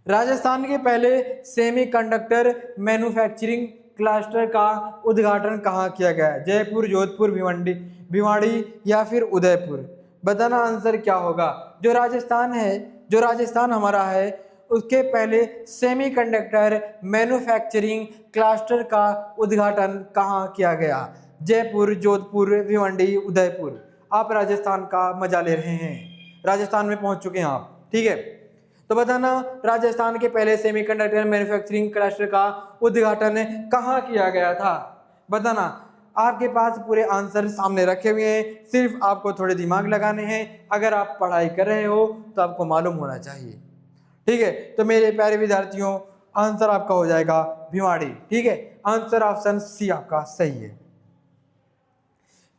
राजस्थान के पहले सेमीकंडक्टर मैन्युफैक्चरिंग क्लस्टर का उद्घाटन कहाँ किया गया? जयपुर, जोधपुर, भिवाड़ी या फिर उदयपुर? बताना आंसर क्या होगा। जो राजस्थान हमारा है उसके पहले सेमीकंडक्टर मैन्युफैक्चरिंग क्लस्टर का उद्घाटन कहाँ किया गया? जयपुर, जोधपुर, भिवंडी, उदयपुर। आप राजस्थान का मजा ले रहे हैं, राजस्थान में पहुंच चुके हैं आप। ठीक है, तो बताना राजस्थान के पहले सेमीकंडक्टर मैन्युफैक्चरिंग क्लस्टर का उद्घाटन कहाँ किया गया था? बताना। आपके पास पूरे आंसर सामने रखे हुए हैं, सिर्फ आपको थोड़े दिमाग लगाने हैं। अगर आप पढ़ाई कर रहे हो तो आपको मालूम होना चाहिए। ठीक है, तो मेरे प्यारे विद्यार्थियों आंसर आपका हो जाएगा भिवाड़ी। ठीक है, आंसर ऑप्शन सी आपका सही है।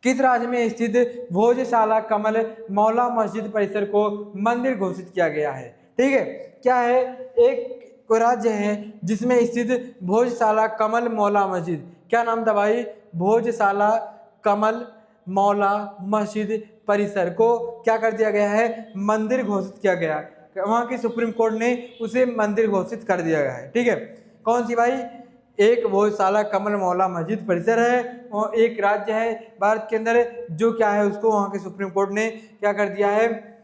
किस राज्य में स्थित भोजशाला कमल मौला मस्जिद परिसर को मंदिर घोषित किया गया है? ठीक है, क्या है? एक राज्य है जिसमें स्थित भोजशाला कमल मौला मस्जिद, क्या नाम था भाई? भोजशाला कमल मौला मस्जिद परिसर को क्या कर दिया गया है? मंदिर घोषित किया गया। वहाँ की सुप्रीम कोर्ट ने उसे मंदिर घोषित कर दिया गया है। ठीक है, कौन सी भाई? एक भोजशाला कमल मौला मस्जिद परिसर है और एक राज्य है भारत के अंदर जो क्या है उसको वहाँ के सुप्रीम कोर्ट ने क्या कर दिया है?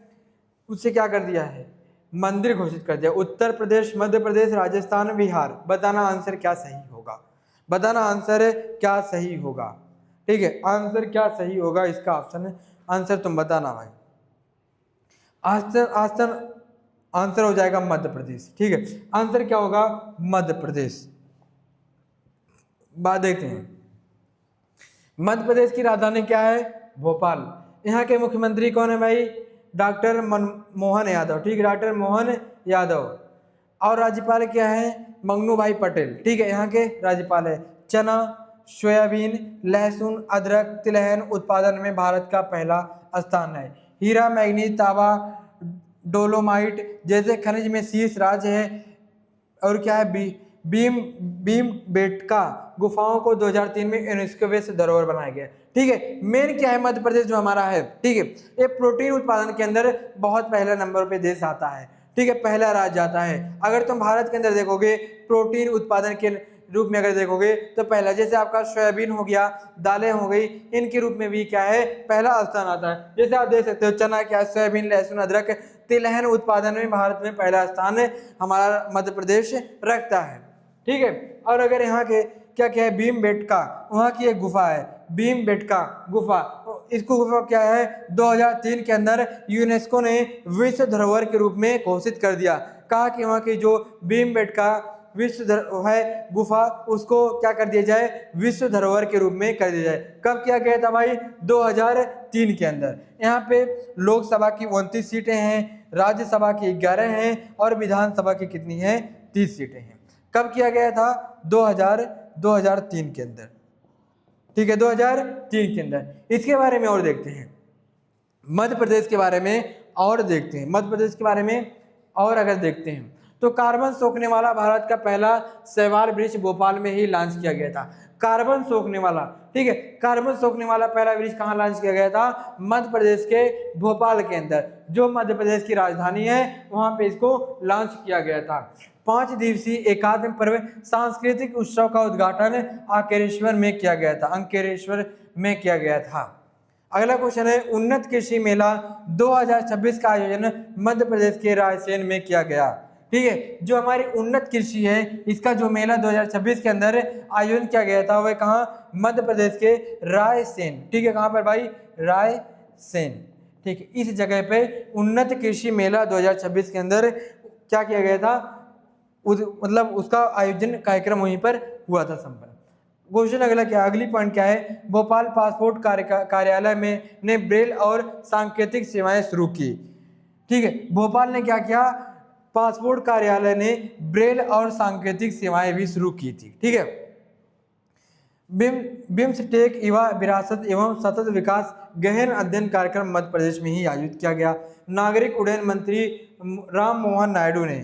उससे क्या कर दिया है? मंदिर घोषित कर दिया। उत्तर प्रदेश, मध्य प्रदेश, राजस्थान, बिहार। बताना आंसर क्या सही होगा। बताना आंसर क्या सही होगा। ठीक है, आंसर क्या सही होगा इसका ऑप्शन आंसर तुम बताना भाई। आंसर हो जाएगा मध्य प्रदेश। ठीक है, आंसर क्या होगा? मध्य प्रदेश। बात देखते हैं, मध्य प्रदेश की राजधानी क्या है? भोपाल। यहाँ के मुख्यमंत्री कौन है भाई? डॉक्टर मनमोहन यादव। ठीक है, डॉक्टर मोहन यादव। और राज्यपाल क्या है? मंगनू भाई पटेल। ठीक है, यहाँ के राज्यपाल है। चना, सोयाबीन, लहसुन, अदरक, तिलहन उत्पादन में भारत का पहला स्थान है। हीरा, मैग्नीज, तांबा, डोलोमाइट जैसे खनिज में शीर्ष राज्य है। और क्या है? भीमबेटका गुफाओं को 2003 में यूनेस्को विश्व धरोहर बनाया गया। ठीक है, मेन क्या है? मध्य प्रदेश जो हमारा है, ठीक है, ये प्रोटीन उत्पादन के अंदर बहुत पहला नंबर पे देश आता है। ठीक है, पहला राज्य आता है। अगर तुम भारत के अंदर देखोगे प्रोटीन उत्पादन के रूप में अगर देखोगे तो पहला, जैसे आपका सोयाबीन हो गया, दालें हो गई, इनके रूप में भी क्या है? पहला स्थान आता है। जैसे आप देख सकते हो चना, क्या, सोयाबीन, लहसुन, अदरक, तिलहन उत्पादन में भारत में पहला स्थान हमारा मध्य प्रदेश रखता है। ठीक है, और अगर यहाँ के क्या क्या है? भीमबेटका, वहाँ की एक गुफा है भीमबेटका गुफा, इसको गुफा क्या है 2003 के अंदर यूनेस्को ने विश्व धरोहर के रूप में घोषित कर दिया। कहा कि वहाँ की जो भीमबेटका विश्व है गुफा, उसको क्या कर दिया जाए, विश्व धरोहर के रूप में कर दिया जाए। कब किया गया था भाई 2003 के अंदर। यहाँ पे लोकसभा की 29 सीटें हैं, राज्यसभा की 11 हैं और विधानसभा की कितनी हैं 30 सीटें हैं। कब किया गया था 2003 के अंदर, ठीक है 2003 के अंदर। इसके बारे में और देखते हैं, मध्य प्रदेश के बारे में और देखते हैं, मध्य प्रदेश के बारे में और अगर देखते हैं तो कार्बन सोखने वाला भारत का पहला शैवाल वृक्ष भोपाल में ही लॉन्च किया गया था। कार्बन सोखने वाला, ठीक है, कार्बन सोखने वाला पहला वृक्ष कहाँ लॉन्च किया गया था, मध्य प्रदेश के भोपाल के अंदर, जो मध्य प्रदेश की राजधानी है, वहां पे इसको लॉन्च किया गया था। 5 दिवसीय एकात्म पर्व सांस्कृतिक उत्सव का उद्घाटन अंकेश्वर में किया गया था, अंकेश्वर में किया गया था। अगला क्वेश्चन है, उन्नत कृषि मेला 2026 का आयोजन मध्य प्रदेश के रायसेन में किया गया। ठीक है, जो हमारी उन्नत कृषि है, इसका जो मेला 2026 के अंदर आयोजन किया गया था, वह कहाँ, मध्य प्रदेश के रायसेन। ठीक है, कहाँ पर भाई, रायसेन। ठीक है, इस जगह पे उन्नत कृषि मेला 2026 के अंदर क्या किया गया था, मतलब उसका आयोजन कार्यक्रम वहीं पर हुआ था संपन्न। क्वेश्चन अगला क्या, अगली पॉइंट क्या है, भोपाल पासपोर्ट कार्यालय में ने ब्रेल और सांकेतिक सेवाएं शुरू की। ठीक है, भोपाल ने क्या किया, पासपोर्ट कार्यालय ने ब्रेल और सांकेतिक सेवाएं भी शुरू की थी। ठीक है, बिम्सटेक युवा विरासत एवं सतत विकास गहन अध्ययन कार्यक्रम मध्य प्रदेश में ही आयोजित किया गया। नागरिक उड्डयन मंत्री राम मोहन नायडू ने,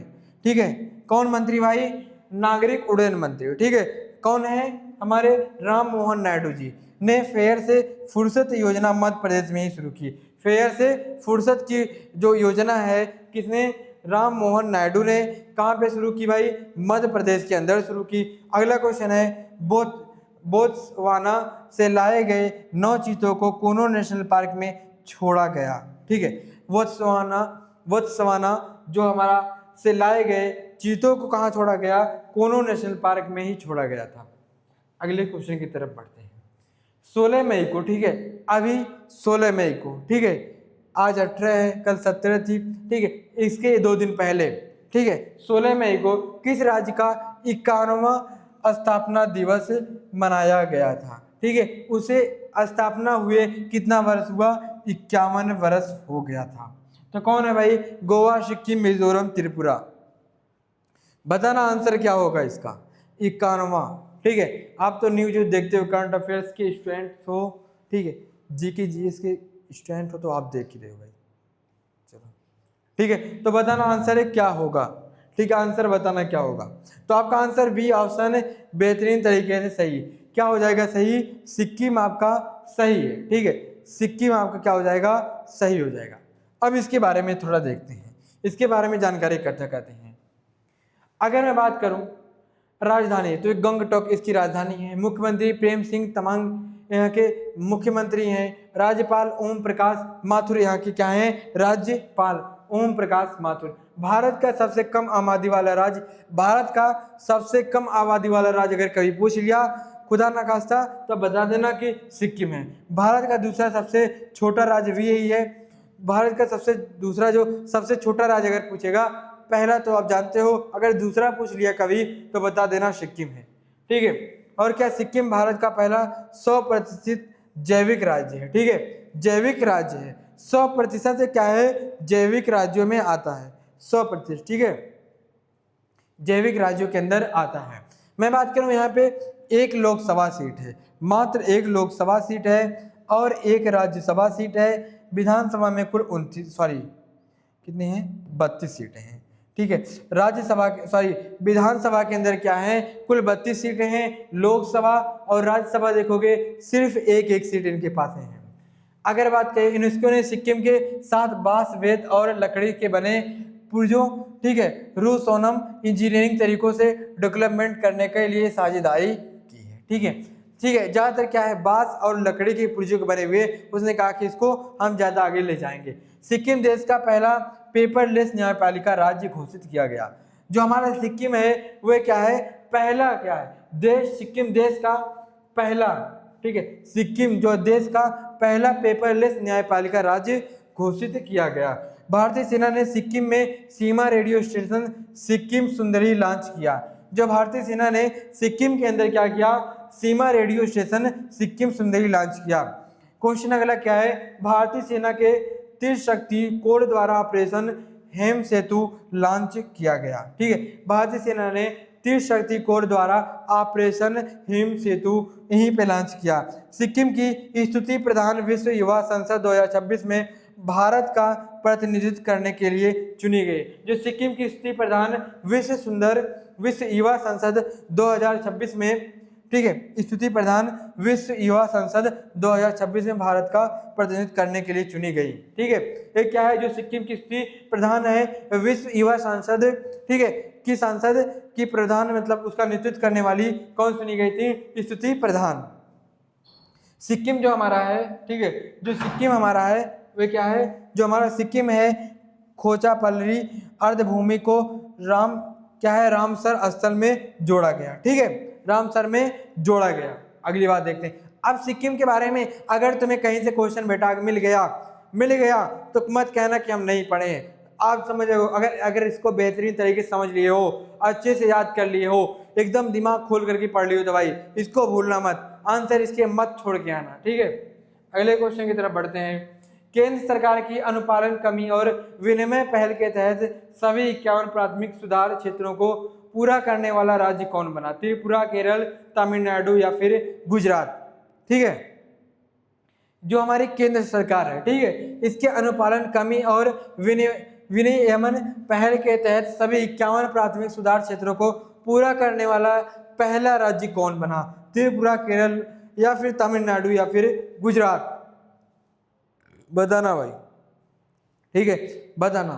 ठीक है, कौन मंत्री भाई, नागरिक उड्डयन मंत्री, ठीक है, कौन है, हमारे राम मोहन नायडू जी ने फेयर से फुर्सत योजना मध्य प्रदेश में ही शुरू की। फेयर से फुर्सत की जो योजना है, किसने, राम मोहन नायडू ने कहाँ पे शुरू की भाई, मध्य प्रदेश के अंदर शुरू की। अगला क्वेश्चन है, बोत्सवाना से लाए गए 9 चीतों को कोनो नेशनल पार्क में छोड़ा गया। ठीक है, बोत्सवाना जो हमारा से लाए गए चीतों को कहाँ छोड़ा गया, कोनो नेशनल पार्क में ही छोड़ा गया था। अगले क्वेश्चन की तरफ बढ़ते हैं। 16 मई को, ठीक है, अभी 16 मई को, ठीक है, आज 18 है, कल 17 थी, ठीक है, इसके 2 दिन पहले, ठीक है, 16 मई को किस राज्य का 51वां स्थापना दिवस मनाया गया था। ठीक है, उसे स्थापना हुए कितना वर्ष हुआ, 51 वर्ष हो गया था। तो कौन है भाई, गोवा, सिक्किम, मिजोरम, त्रिपुरा। बताना आंसर क्या होगा इसका, 51वां। ठीक है, आप तो न्यूज देखते हो, करंट अफेयर्स के स्टूडेंट हो, ठीक है, जीके जीएस के स्टूडेंट हो, तो आप देख ही रहे हो भाई। चलो ठीक है, तो बताना आंसर है क्या होगा। ठीक है, आंसर बताना क्या होगा। तो आपका आंसर बी ऑप्शन बेहतरीन तरीके से सही। क्या हो जाएगा सही, सिक्किम आपका सही है। ठीक है, सिक्किम आपका क्या हो जाएगा, सही हो जाएगा। अब इसके बारे में थोड़ा देखते हैं, इसके बारे में जानकारी इकट्ठा करते हैं। अगर मैं बात करूं राजधानी, तो गंगटोक इसकी राजधानी है। मुख्यमंत्री प्रेम सिंह तमांग यहाँ के मुख्यमंत्री हैं। राज्यपाल ओम प्रकाश माथुर यहाँ के क्या हैं, राज्यपाल ओम प्रकाश माथुर। भारत का सबसे कम आबादी वाला राज्य, भारत का सबसे कम आबादी वाला राज्य अगर कभी पूछ लिया खुदा ना खास्ता, तो बता देना कि सिक्किम है। भारत का दूसरा सबसे छोटा राज्य भी यही है। भारत का दूसरा जो सबसे छोटा राज्य अगर पूछेगा, पहला तो आप जानते हो, अगर दूसरा पूछ लिया कभी तो बता देना सिक्किम है। ठीक है, और क्या सिक्किम भारत का पहला 100% जैविक राज्य है। ठीक है, जैविक राज्य है, 100% क्या है, जैविक राज्यों में आता है, 100%। ठीक है, जैविक राज्यों के अंदर आता है। मैं बात करूं यहाँ पे 1 लोकसभा सीट है, मात्र 1 लोकसभा सीट है और 1 राज्यसभा सीट है। विधानसभा में कुल 32 सीटें हैं। ठीक है, विधानसभा के अंदर क्या है, कुल 32 सीटें हैं। लोकसभा और राज्यसभा देखोगे सिर्फ एक सीट इनके पास है। अगर बात करें, यूनेस्को ने सिक्किम के 7 बांस, वेत और लकड़ी के बने पुर्जों, ठीक है, रूसोनम इंजीनियरिंग तरीकों से डेवलपमेंट करने के लिए साझेदारी की है। ठीक है, ज़्यादातर क्या है, बांस और लकड़ी के पुर्जों के बने हुए, उसने कहा कि इसको हम ज़्यादा आगे ले जाएंगे। सिक्किम देश का पहला पेपरलेस न्यायपालिका राज्य घोषित किया गया। जो हमारा सिक्किम है वह क्या है, पहला क्या है देश, सिक्किम देश का पहला ठीक है, सिक्किम जो देश का पहला पेपरलेस न्यायपालिका राज्य घोषित किया गया। भारतीय सेना ने सिक्किम में सीमा रेडियो स्टेशन सिक्किम सुंदरी लॉन्च किया। जो भारतीय सेना ने सिक्किम के अंदर क्या किया, सीमा रेडियो स्टेशन सिक्किम सुंदरी लॉन्च किया। क्वेश्चन अगला क्या है, भारतीय सेना के त्रिशक्ति कोर द्वारा ऑपरेशन हेम सेतु लॉन्च किया गया। ठीक है, भारतीय सेना ने त्रिशक्ति कोर द्वारा ऑपरेशन हेम सेतु यहीं पे लॉन्च किया। सिक्किम की स्तुति प्रधान विश्व युवा संसद 2026 में भारत का प्रतिनिधित्व करने के लिए चुनी गई। जो सिक्किम की स्तुति प्रधान विश्व युवा संसद 2026 में, ठीक है, स्तुति प्रधान विश्व युवा संसद 2026 में भारत का प्रतिनिधित्व करने के लिए चुनी गई। ठीक है, ये क्या है, जो सिक्किम की स्तुति प्रधान है विश्व युवा संसद, ठीक है, की संसद की प्रधान मतलब उसका नेतृत्व करने वाली कौन चुनी गई थी, स्तुति प्रधान। सिक्किम जो हमारा है, ठीक है, जो सिक्किम हमारा है वे क्या है, जो हमारा सिक्किम है खोचापल्ली अर्धभूमि को रामसर स्थल में जोड़ा गया। ठीक है, रामसर में जोड़ा गया। अगली बात देखते हैं। अब सिक्किम के बारे में अगर तुम्हें कहीं से क्वेश्चन बेटा मिल गया तो मत कहना कि हम नहीं पढ़े हैं। आप समझ रहे हो, अगर इसको बेहतरीन तरीके से समझ लिए हो, अच्छे से याद कर लिए हो, एकदम दिमाग खोल करके पढ़ लियो तो भाई इसको भूलना मत, आंसर इसके मत छोड़ के आना। ठीक है, अगले क्वेश्चन की तरफ बढ़ते हैं। केंद्र सरकार की अनुपालन कमी और विनिमय पहल के तहत सभी 51 प्राथमिक सुधार क्षेत्रों को पूरा करने वाला राज्य कौन बना? त्रिपुरा, केरल, तमिलनाडु या फिर गुजरात। ठीक है, जो हमारी केंद्र सरकार है, ठीक है, इसके अनुपालन कमी और विनियमन पहल के तहत सभी 51 प्राथमिक सुधार क्षेत्रों को पूरा करने वाला पहला राज्य कौन बना? त्रिपुरा, केरल या फिर तमिलनाडु या फिर गुजरात? बताना भाई, ठीक है, बताना।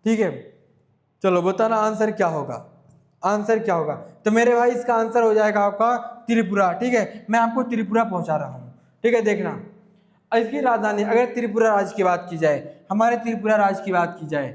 ठीक है, चलो बताना आंसर क्या होगा, आंसर क्या होगा। तो मेरे भाई इसका आंसर हो जाएगा आपका त्रिपुरा। ठीक है, मैं आपको त्रिपुरा पहुंचा रहा हूँ। ठीक है, देखना इसकी राजधानी, अगर त्रिपुरा राज्य की बात की जाए, हमारे त्रिपुरा राज्य की बात की जाए,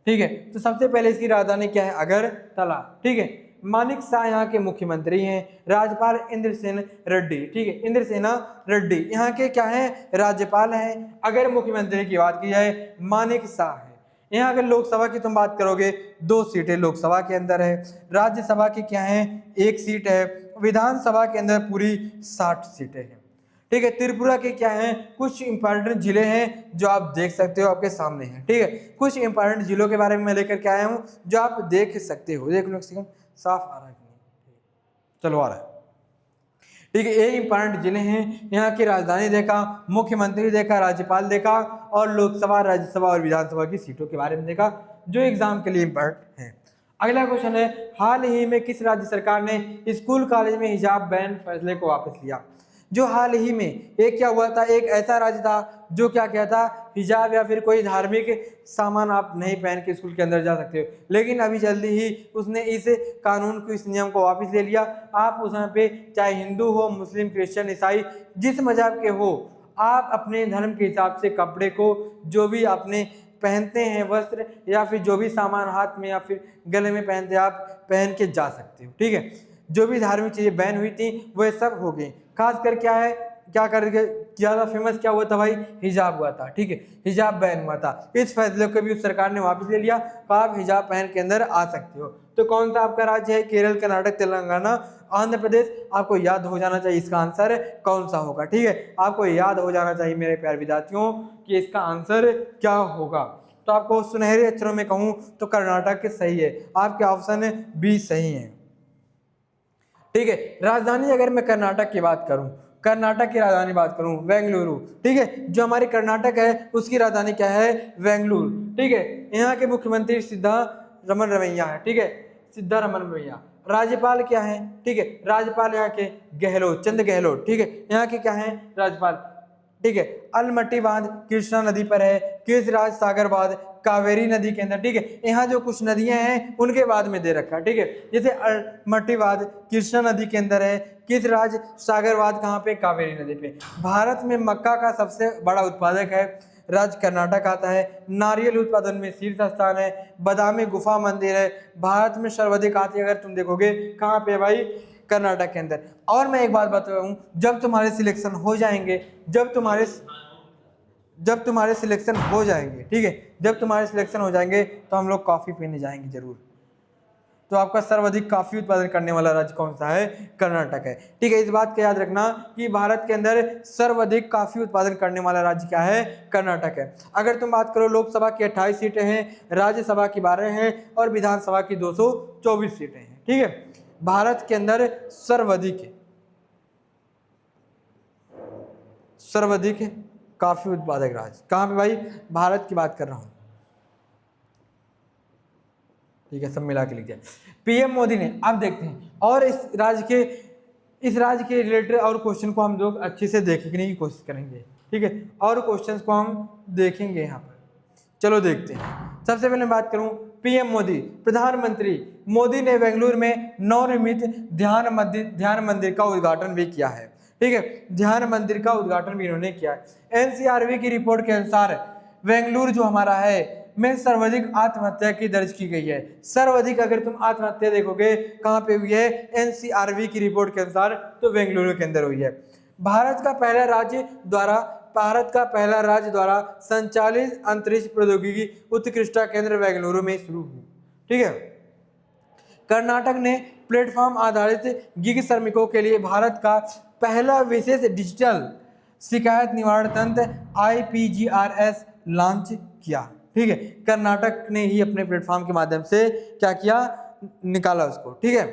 ठीक है, तो सबसे पहले इसकी राजधानी क्या है? अगरतला। ठीक है, मानिक शाह यहाँ के मुख्यमंत्री हैं, राज्यपाल इंद्रसेन रेड्डी। ठीक है, इंद्रसेना रेड्डी यहाँ के क्या है? राज्यपाल हैं। अगर मुख्यमंत्री की बात की जाए मानिक शाह है। यहाँ अगर लोकसभा की तुम बात करोगे 2 सीटें लोकसभा के अंदर है, राज्यसभा की क्या है? 1 सीट है, विधानसभा के अंदर पूरी 60 सीटें हैं। ठीक है, त्रिपुरा के क्या हैं? कुछ इंपॉर्टेंट जिले हैं जो आप देख सकते हो, आपके सामने हैं। ठीक है, कुछ इंपॉर्टेंट जिलों के बारे में मैं लेकर के आया हूँ जो आप देख सकते हो। देख लो एक सेकंड, साफ आ रहा है कि नहीं? चलो आ रहा है। ठीक है, ये इंपॉर्टेंट जिले हैं। यहाँ की राजधानी देखा, मुख्यमंत्री देखा, राज्यपाल देखा और लोकसभा, राज्यसभा और विधानसभा की सीटों के बारे में देखा जो एग्जाम के लिए इंपॉर्टेंट है। अगला क्वेश्चन है, हाल ही में किस राज्य सरकार ने स्कूल कॉलेज में हिजाब बैन फैसले को वापस लिया? जो हाल ही में एक क्या हुआ था, एक ऐसा राज्य था जो क्या किया था, हिजाब या फिर कोई धार्मिक सामान आप नहीं पहन के स्कूल के अंदर जा सकते हो, लेकिन अभी जल्दी ही उसने इस कानून को, इस नियम को वापस ले लिया। आप उस यहाँ पे चाहे हिंदू हो, मुस्लिम, क्रिश्चियन, ईसाई, जिस मजहब के हो, आप अपने धर्म के हिसाब से कपड़े को, जो भी आपने पहनते हैं वस्त्र या फिर जो भी सामान हाथ में या फिर गले में पहनते हैं, आप पहन के जा सकते हो। ठीक है, जो भी धार्मिक चीजें बैन हुई थी वह सब हो गई। खासकर क्या है, क्या करके ज़्यादा फेमस क्या हुआ था भाई? हिजाब हुआ था। ठीक है, हिजाब बैन हुआ था। इस फैसले को भी उस सरकार ने वापस ले लिया, तो आप हिजाब पहन के अंदर आ सकते हो। तो कौन सा आपका राज्य है? केरल, कर्नाटक, तेलंगाना, आंध्र प्रदेश। आपको याद हो जाना चाहिए इसका आंसर कौन सा होगा। ठीक है, आपको याद हो जाना चाहिए मेरे प्यारे विद्यार्थियों कि इसका आंसर क्या होगा। तो आपको सुनहरे अक्षरों में कहूँ तो कर्नाटक सही है, आपके ऑप्शन बी सही है। ठीक है, राजधानी अगर मैं कर्नाटक की बात करूं, कर्नाटक की राजधानी बात करूं बेंगलुरु। ठीक है, जो हमारी कर्नाटक है उसकी राजधानी क्या है? बेंगलुरु। ठीक है, यहाँ के मुख्यमंत्री सिद्धारमैया है। ठीक है, सिद्धारमैया। राज्यपाल क्या है? ठीक है, राज्यपाल यहाँ के गहलोत, चंद गहलोत। ठीक है, यहाँ के क्या है? राज्यपाल। ठीक है, अलमट्टी बांध कृष्णा नदी पर है, कीर्तिराज सागर बांध कावेरी नदी के अंदर। ठीक है, यहाँ जो कुछ नदियां हैं उनके बाद में दे रखा है। ठीक है, जैसे अलमट्टी बांध कृष्णा नदी के अंदर है, कीर्तिराज सागर बांध कहाँ पे? कावेरी नदी पे। भारत में मक्का का सबसे बड़ा उत्पादक है राज्य कर्नाटक आता है। नारियल उत्पादन में शीर्ष स्थान है। बादामी गुफा मंदिर है। भारत में सर्वाधिक हाथी अगर तुम देखोगे कहाँ पे भाई? कर्नाटक के अंदर। और मैं एक बात बताऊं, जब तुम्हारे सिलेक्शन हो जाएंगे, जब तुम्हारे सिलेक्शन हो जाएंगे, ठीक है, जब तुम्हारे सिलेक्शन हो जाएंगे तो हम लोग कॉफ़ी पीने जाएंगे जरूर। तो आपका सर्वाधिक काफी उत्पादन करने वाला राज्य कौन सा है? कर्नाटक है। ठीक है, इस बात का याद रखना कि भारत के अंदर सर्वाधिक काफी उत्पादन करने वाला राज्य क्या है? कर्नाटक है। अगर तुम बात करो, लोकसभा की 28 सीटें हैं, राज्यसभा की 12 हैं और विधानसभा की 224 सीटें हैं। ठीक है, भारत के अंदर सर्वाधिक काफी उत्पादक राज्य कहाँ पे भाई? भारत की बात कर रहा हूं। ठीक है, सब मिला के लिख दिया। पीएम मोदी ने, आप देखते हैं, और इस राज्य के रिलेटेड और क्वेश्चन को हम लोग अच्छे से देखने की कोशिश करेंगे। ठीक है, और क्वेश्चंस को हम देखेंगे यहाँ पर। चलो देखते हैं। सबसे पहले मैं बात करूं, पीएम मोदी, प्रधानमंत्री मोदी ने बेंगलुरु में नवनिर्मित ध्यान मंदिर का उद्घाटन भी किया है। ठीक है, ध्यान मंदिर का उद्घाटन भी इन्होंने किया है। एनसीआरबी की रिपोर्ट के अनुसार बेंगलुरु जो हमारा है में सर्वाधिक आत्महत्या की दर्ज की गई है। सर्वाधिक अगर तुम आत्महत्या देखोगे कहाँ पे हुई है? एनसीआरबी की रिपोर्ट के अनुसार तो बेंगलुरु के अंदर हुई है। भारत का पहला राज्य द्वारा संचालित अंतरिक्ष प्रौद्योगिकी उत्कृष्टता केंद्र बेंगलुरु में शुरू हुई। ठीक है, कर्नाटक ने प्लेटफॉर्म आधारित गिग श्रमिकों के लिए भारत का पहला विशेष डिजिटल शिकायत निवारण तंत्र IPGRS लॉन्च किया। ठीक है, कर्नाटक ने ही अपने प्लेटफॉर्म के माध्यम से क्या किया? निकाला उसको। ठीक है,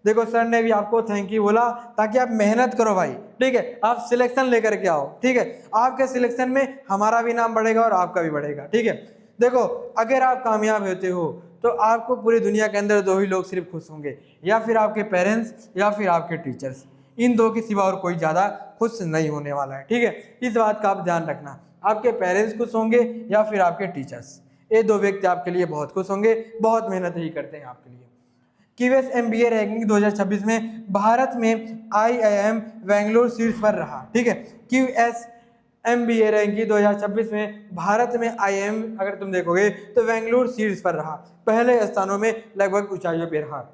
देखो सर ने भी आपको थैंक यू बोला ताकि आप मेहनत करो भाई। ठीक है, आप सिलेक्शन लेकर के आओ। ठीक है, आपके सिलेक्शन में हमारा भी नाम बढ़ेगा और आपका भी बढ़ेगा। ठीक है, देखो अगर आप कामयाब होते हो तो आपको पूरी दुनिया के अंदर दो ही लोग सिर्फ खुश होंगे, या फिर आपके पेरेंट्स या फिर आपके टीचर्स। इन दो के सिवा और कोई ज़्यादा खुश नहीं होने वाला है। ठीक है, इस बात का आप ध्यान रखना। आपके पेरेंट्स खुश होंगे या फिर आपके टीचर्स, ये दो व्यक्ति आपके लिए बहुत खुश होंगे, बहुत मेहनत ही करते हैं आपके लिए। QS MBA रैंकिंग 2026 में भारत में IIM बेंगलुरु शीर्ष पर रहा। ठीक है, QS MBA रैंकिंग 2026 में भारत में IIM अगर तुम देखोगे तो बेंगलुरु शीर्ष पर रहा, पहले स्थानों में लगभग ऊंचाइयों पर रहा।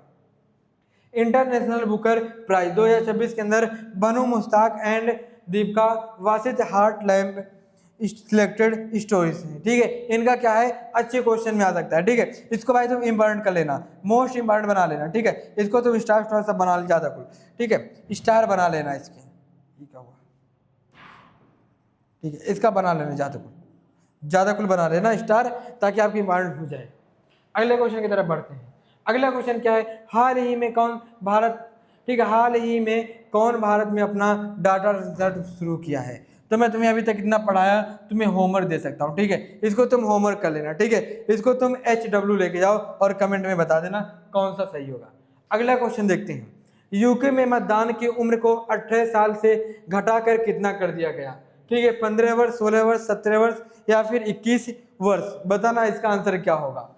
इंटरनेशनल बुकर प्राइज 2026 के अंदर बनु मुश्ताक एंड दीपिका वासित हार्ट लैम्प सिलेक्टेड स्टोरीज हैं। ठीक है, इनका क्या है? अच्छे क्वेश्चन में आ सकता है। ठीक है, इसको भाई तुम इंपॉर्टेंट कर लेना, मोस्ट इंपॉर्टेंट बना लेना। ठीक है, इसको तुम स्टार सब बना ले ज़्यादा कुल। ठीक है, स्टार बना लेना इसके, क्या हुआ? ठीक है, इसका बना लेना ज़्यादा कुल बना लेना स्टार, ताकि आपकी इंपॉर्टेंट हो जाए। अगले क्वेश्चन की तरफ बढ़ते हैं। अगला क्वेश्चन क्या है? हाल ही में कौन भारत में अपना डाटा रिसर्च शुरू किया है? तो मैं तुम्हें अभी तक इतना पढ़ाया, तुम्हें होमवर्क दे सकता हूँ। ठीक है, इसको तुम होमवर्क कर लेना। ठीक है, इसको तुम HW लेके जाओ और कमेंट में बता देना कौन सा सही होगा। अगला क्वेश्चन देखते हैं। यूके में मतदान की उम्र को 18 साल से घटाकर कितना कर दिया गया? ठीक है, 15 वर्ष, 16 वर्ष, 17 वर्ष या फिर 21 वर्ष? बताना इसका आंसर क्या होगा।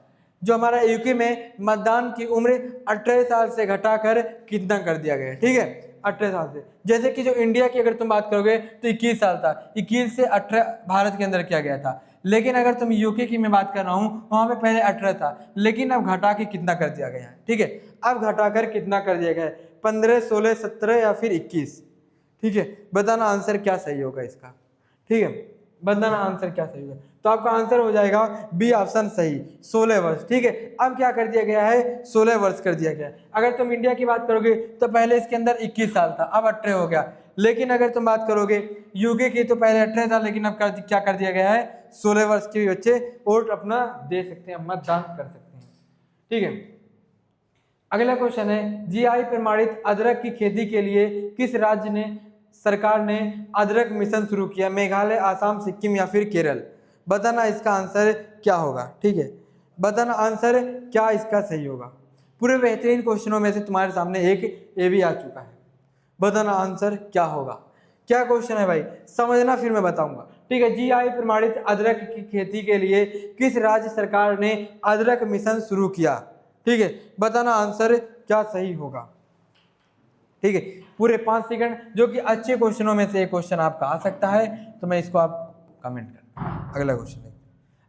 जो हमारा यूके में मतदान की उम्र 18 साल से घटाकर कितना कर दिया गया? ठीक है, 18 साल से। जैसे कि जो इंडिया की अगर तुम बात करोगे तो 21 साल था, 21 से 18 भारत के अंदर किया गया था। लेकिन अगर तुम यूके की मैं बात कर रहा हूँ, वहाँ पे पहले 18 था, लेकिन अब घटा के कितना कर दिया गया है? ठीक है, अब घटाकर कितना कर दिया गया है? 15, 16, 17 या फिर 21? ठीक है, बताना आंसर क्या सही होगा इसका। ठीक है, बताना आंसर क्या सही होगा। तो आपका आंसर हो जाएगा बी ऑप्शन सही, 16 वर्ष। ठीक है, अब क्या कर दिया गया है? 16 वर्ष कर दिया गया है। अगर तुम इंडिया की बात करोगे तो पहले इसके अंदर 21 साल था, अब 18 हो गया। लेकिन अगर तुम बात करोगे यूके की तो पहले 18 था, लेकिन अब क्या कर दिया गया है? 16 वर्ष के बच्चे वोट अपना दे सकते हैं, मतदान कर सकते हैं। ठीक है, अगला क्वेश्चन है, GI प्रमाणित अदरक की खेती के लिए किस राज्य ने सरकार ने अदरक मिशन शुरू किया? मेघालय, आसाम, सिक्किम या फिर केरल? बताना इसका आंसर क्या होगा। ठीक है, बताना आंसर क्या इसका सही होगा। पूरे बेहतरीन क्वेश्चनों में से तुम्हारे सामने एक ये भी आ चुका है। बताना आंसर क्या होगा। क्या क्वेश्चन है भाई, समझना फिर मैं बताऊंगा। ठीक है, GI प्रमाणित अदरक की खेती के लिए किस राज्य सरकार ने अदरक मिशन शुरू किया? ठीक है, बताना आंसर क्या सही होगा। ठीक है, पूरे 5 सेकंड, जो कि अच्छे क्वेश्चनों में से एक क्वेश्चन आपका आ सकता है, तो मैं इसको आप कमेंट करना। अगला क्वेश्चन देखते हैं,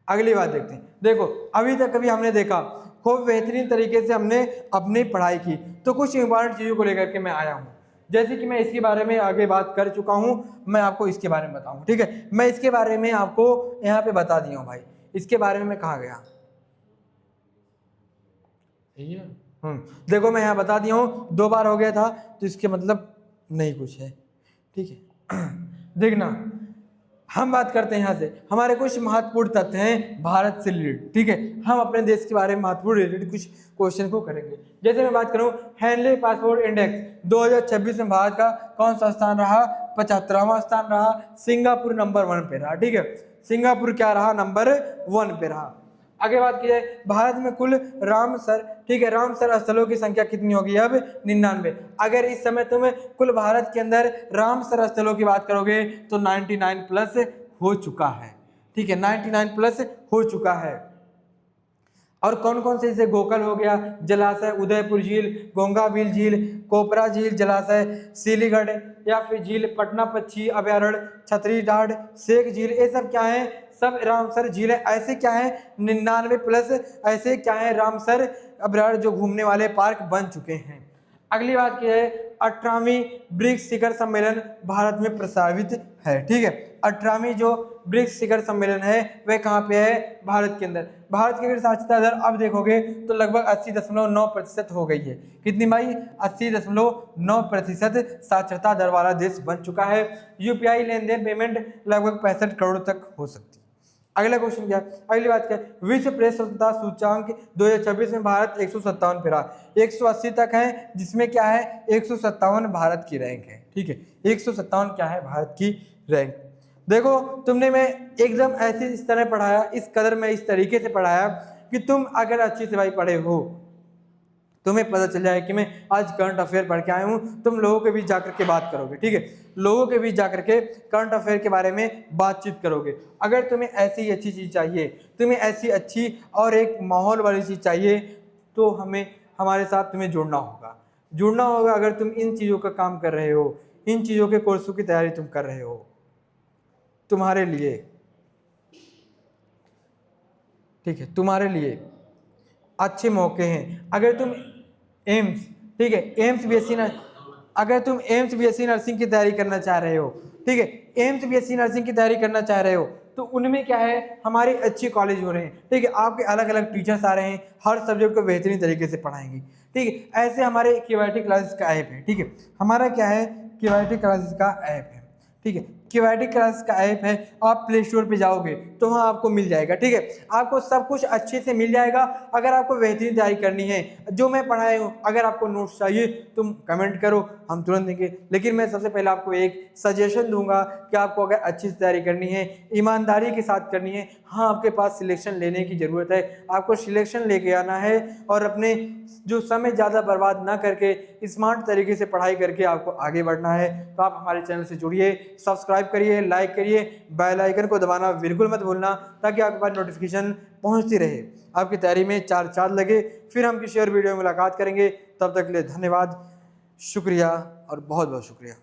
अगली बात देखते हैं। देखो अभी तक कभी हमने देखा खूब बेहतरीन तरीके से हमने अपनी पढ़ाई की, तो कुछ इंपॉर्टेंट चीज़ों को लेकर के मैं आया हूँ, जैसे कि मैं इसके बारे में आगे बात कर चुका हूँ, मैं आपको इसके बारे में बताऊँ। ठीक है, मैं इसके बारे में आपको यहाँ पे बता दिया हूँ भाई, इसके बारे में मैं कहाँ गया। देखो मैं यहाँ बता दिया हूँ, 2 बार हो गया था, तो इसके मतलब नहीं कुछ है। ठीक है, देखना हम बात करते हैं यहाँ से, हमारे कुछ महत्वपूर्ण तथ्य हैं भारत से रिलेटेड। ठीक है, हम अपने देश के बारे में महत्वपूर्ण रिलेटेड कुछ क्वेश्चन को करेंगे। जैसे मैं बात करूँ हेनली पासपोर्ट इंडेक्स 2026 में भारत का कौन सा स्थान रहा, 75वां स्थान रहा। सिंगापुर नंबर 1 पे रहा। ठीक है, सिंगापुर क्या रहा, नंबर 1 पे रहा। आगे बात की जाए भारत में कुल रामसर, ठीक है, रामसर स्थलों की संख्या कितनी होगी अब, 99। अगर इस समय तुम कुल भारत के अंदर रामसर स्थलों की बात करोगे तो 99 प्लस हो चुका है। ठीक है, 99 प्लस हो चुका है। और कौन कौन से, जैसे गोकल हो गया जलाशय, उदयपुर झील, गोंगाबिल झील, कोपरा झील जलाशय, सीलीगढ़ या फिर झील, पटना पक्षी अभयारण्य, छतरी ढाड, शेख झील, ये सब क्या है, सब रामसर झील है। ऐसे क्या है 99 प्लस ऐसे क्या है रामसर अभयारण्य जो घूमने वाले पार्क बन चुके हैं। अगली बात की है 18वीं ब्रिक्स शिखर सम्मेलन भारत में प्रस्तावित है। ठीक है, 18वीं जो ब्रिक्स शिखर सम्मेलन है वह कहाँ पे है, भारत के अंदर। भारत की अगर साक्षरता दर अब देखोगे तो लगभग 80.9% हो गई है। कितनी भाई, 80.9% साक्षरता दर वाला देश बन चुका है। यूपीआई लेन देन पेमेंट लगभग 65 करोड़ तक हो सकती है। अगला क्वेश्चन क्या है, अगली बात क्या है, विश्व प्रेस स्वतंत्रता सूचांक 2026 में भारत 157 पे रहा। 180 तक है, जिसमें क्या है 157 भारत की रैंक है। ठीक है, 157 क्या है भारत की रैंक। देखो तुमने मैं एकदम ऐसे इस तरह पढ़ाया, इस कदर में इस तरीके से पढ़ाया कि तुम अगर अच्छी से भाई पढ़े हो तुम्हें पता चल जाए कि मैं आज करंट अफेयर पढ़ के आया हूँ, तुम लोगों के बीच जाकर के बात करोगे। ठीक है, लोगों के बीच जाकर के करंट अफेयर के बारे में बातचीत करोगे। अगर तुम्हें ऐसी अच्छी चीज़ चाहिए, तुम्हें ऐसी अच्छी और एक माहौल वाली चीज़ चाहिए, तो हमारे साथ तुम्हें जुड़ना होगा। अगर तुम इन चीज़ों का काम कर रहे हो, इन चीज़ों के कोर्सों की तैयारी तुम कर रहे हो, तुम्हारे लिए, ठीक है, तुम्हारे लिए अच्छे मौके हैं। अगर तुम एम्स, ठीक है, एम्स बीएससी अगर तुम एम्स बीएससी नर्सिंग की तैयारी करना चाह रहे हो, ठीक है, एम्स बीएससी नर्सिंग की तैयारी करना चाह रहे हो, तो उनमें क्या है हमारे अच्छे कॉलेज हो रहे हैं। ठीक है, आपके अलग अलग टीचर्स आ रहे हैं, हर सब्जेक्ट को बेहतरीन तरीके से पढ़ाएंगे। ठीक है, ऐसे हमारे केवाईटी क्लासेस का ऐप है। ठीक है, हमारा क्या है केवाईटी क्लासेस का ऐप है। ठीक है, केवाईटी क्लास का ऐप है, आप प्ले स्टोर पे जाओगे तो वहाँ आपको मिल जाएगा। ठीक है, आपको सब कुछ अच्छे से मिल जाएगा। अगर आपको बेहतरीन तैयारी करनी है, जो मैं पढ़ाया हूँ, अगर आपको नोट्स चाहिए तुम कमेंट करो, हम तुरंत देंगे। लेकिन मैं सबसे पहले आपको एक सजेशन दूंगा कि आपको अगर अच्छी से तैयारी करनी है, ईमानदारी के साथ करनी है, हाँ आपके पास सिलेक्शन लेने की ज़रूरत है, आपको सिलेक्शन लेके आना है और अपने जो समय ज़्यादा बर्बाद ना करके स्मार्ट तरीके से पढ़ाई करके आपको आगे बढ़ना है। तो आप हमारे चैनल से जुड़िए, सब्सक्राइब करिए, लाइक करिए, बेल आइकन को दबाना बिल्कुल मत भूलना, ताकि आपके पास नोटिफिकेशन पहुंचती रहे, आपकी तैयारी में 4 चांद लगे। फिर हम किसी और वीडियो में मुलाकात करेंगे, तब तक के लिए धन्यवाद, शुक्रिया और बहुत बहुत शुक्रिया।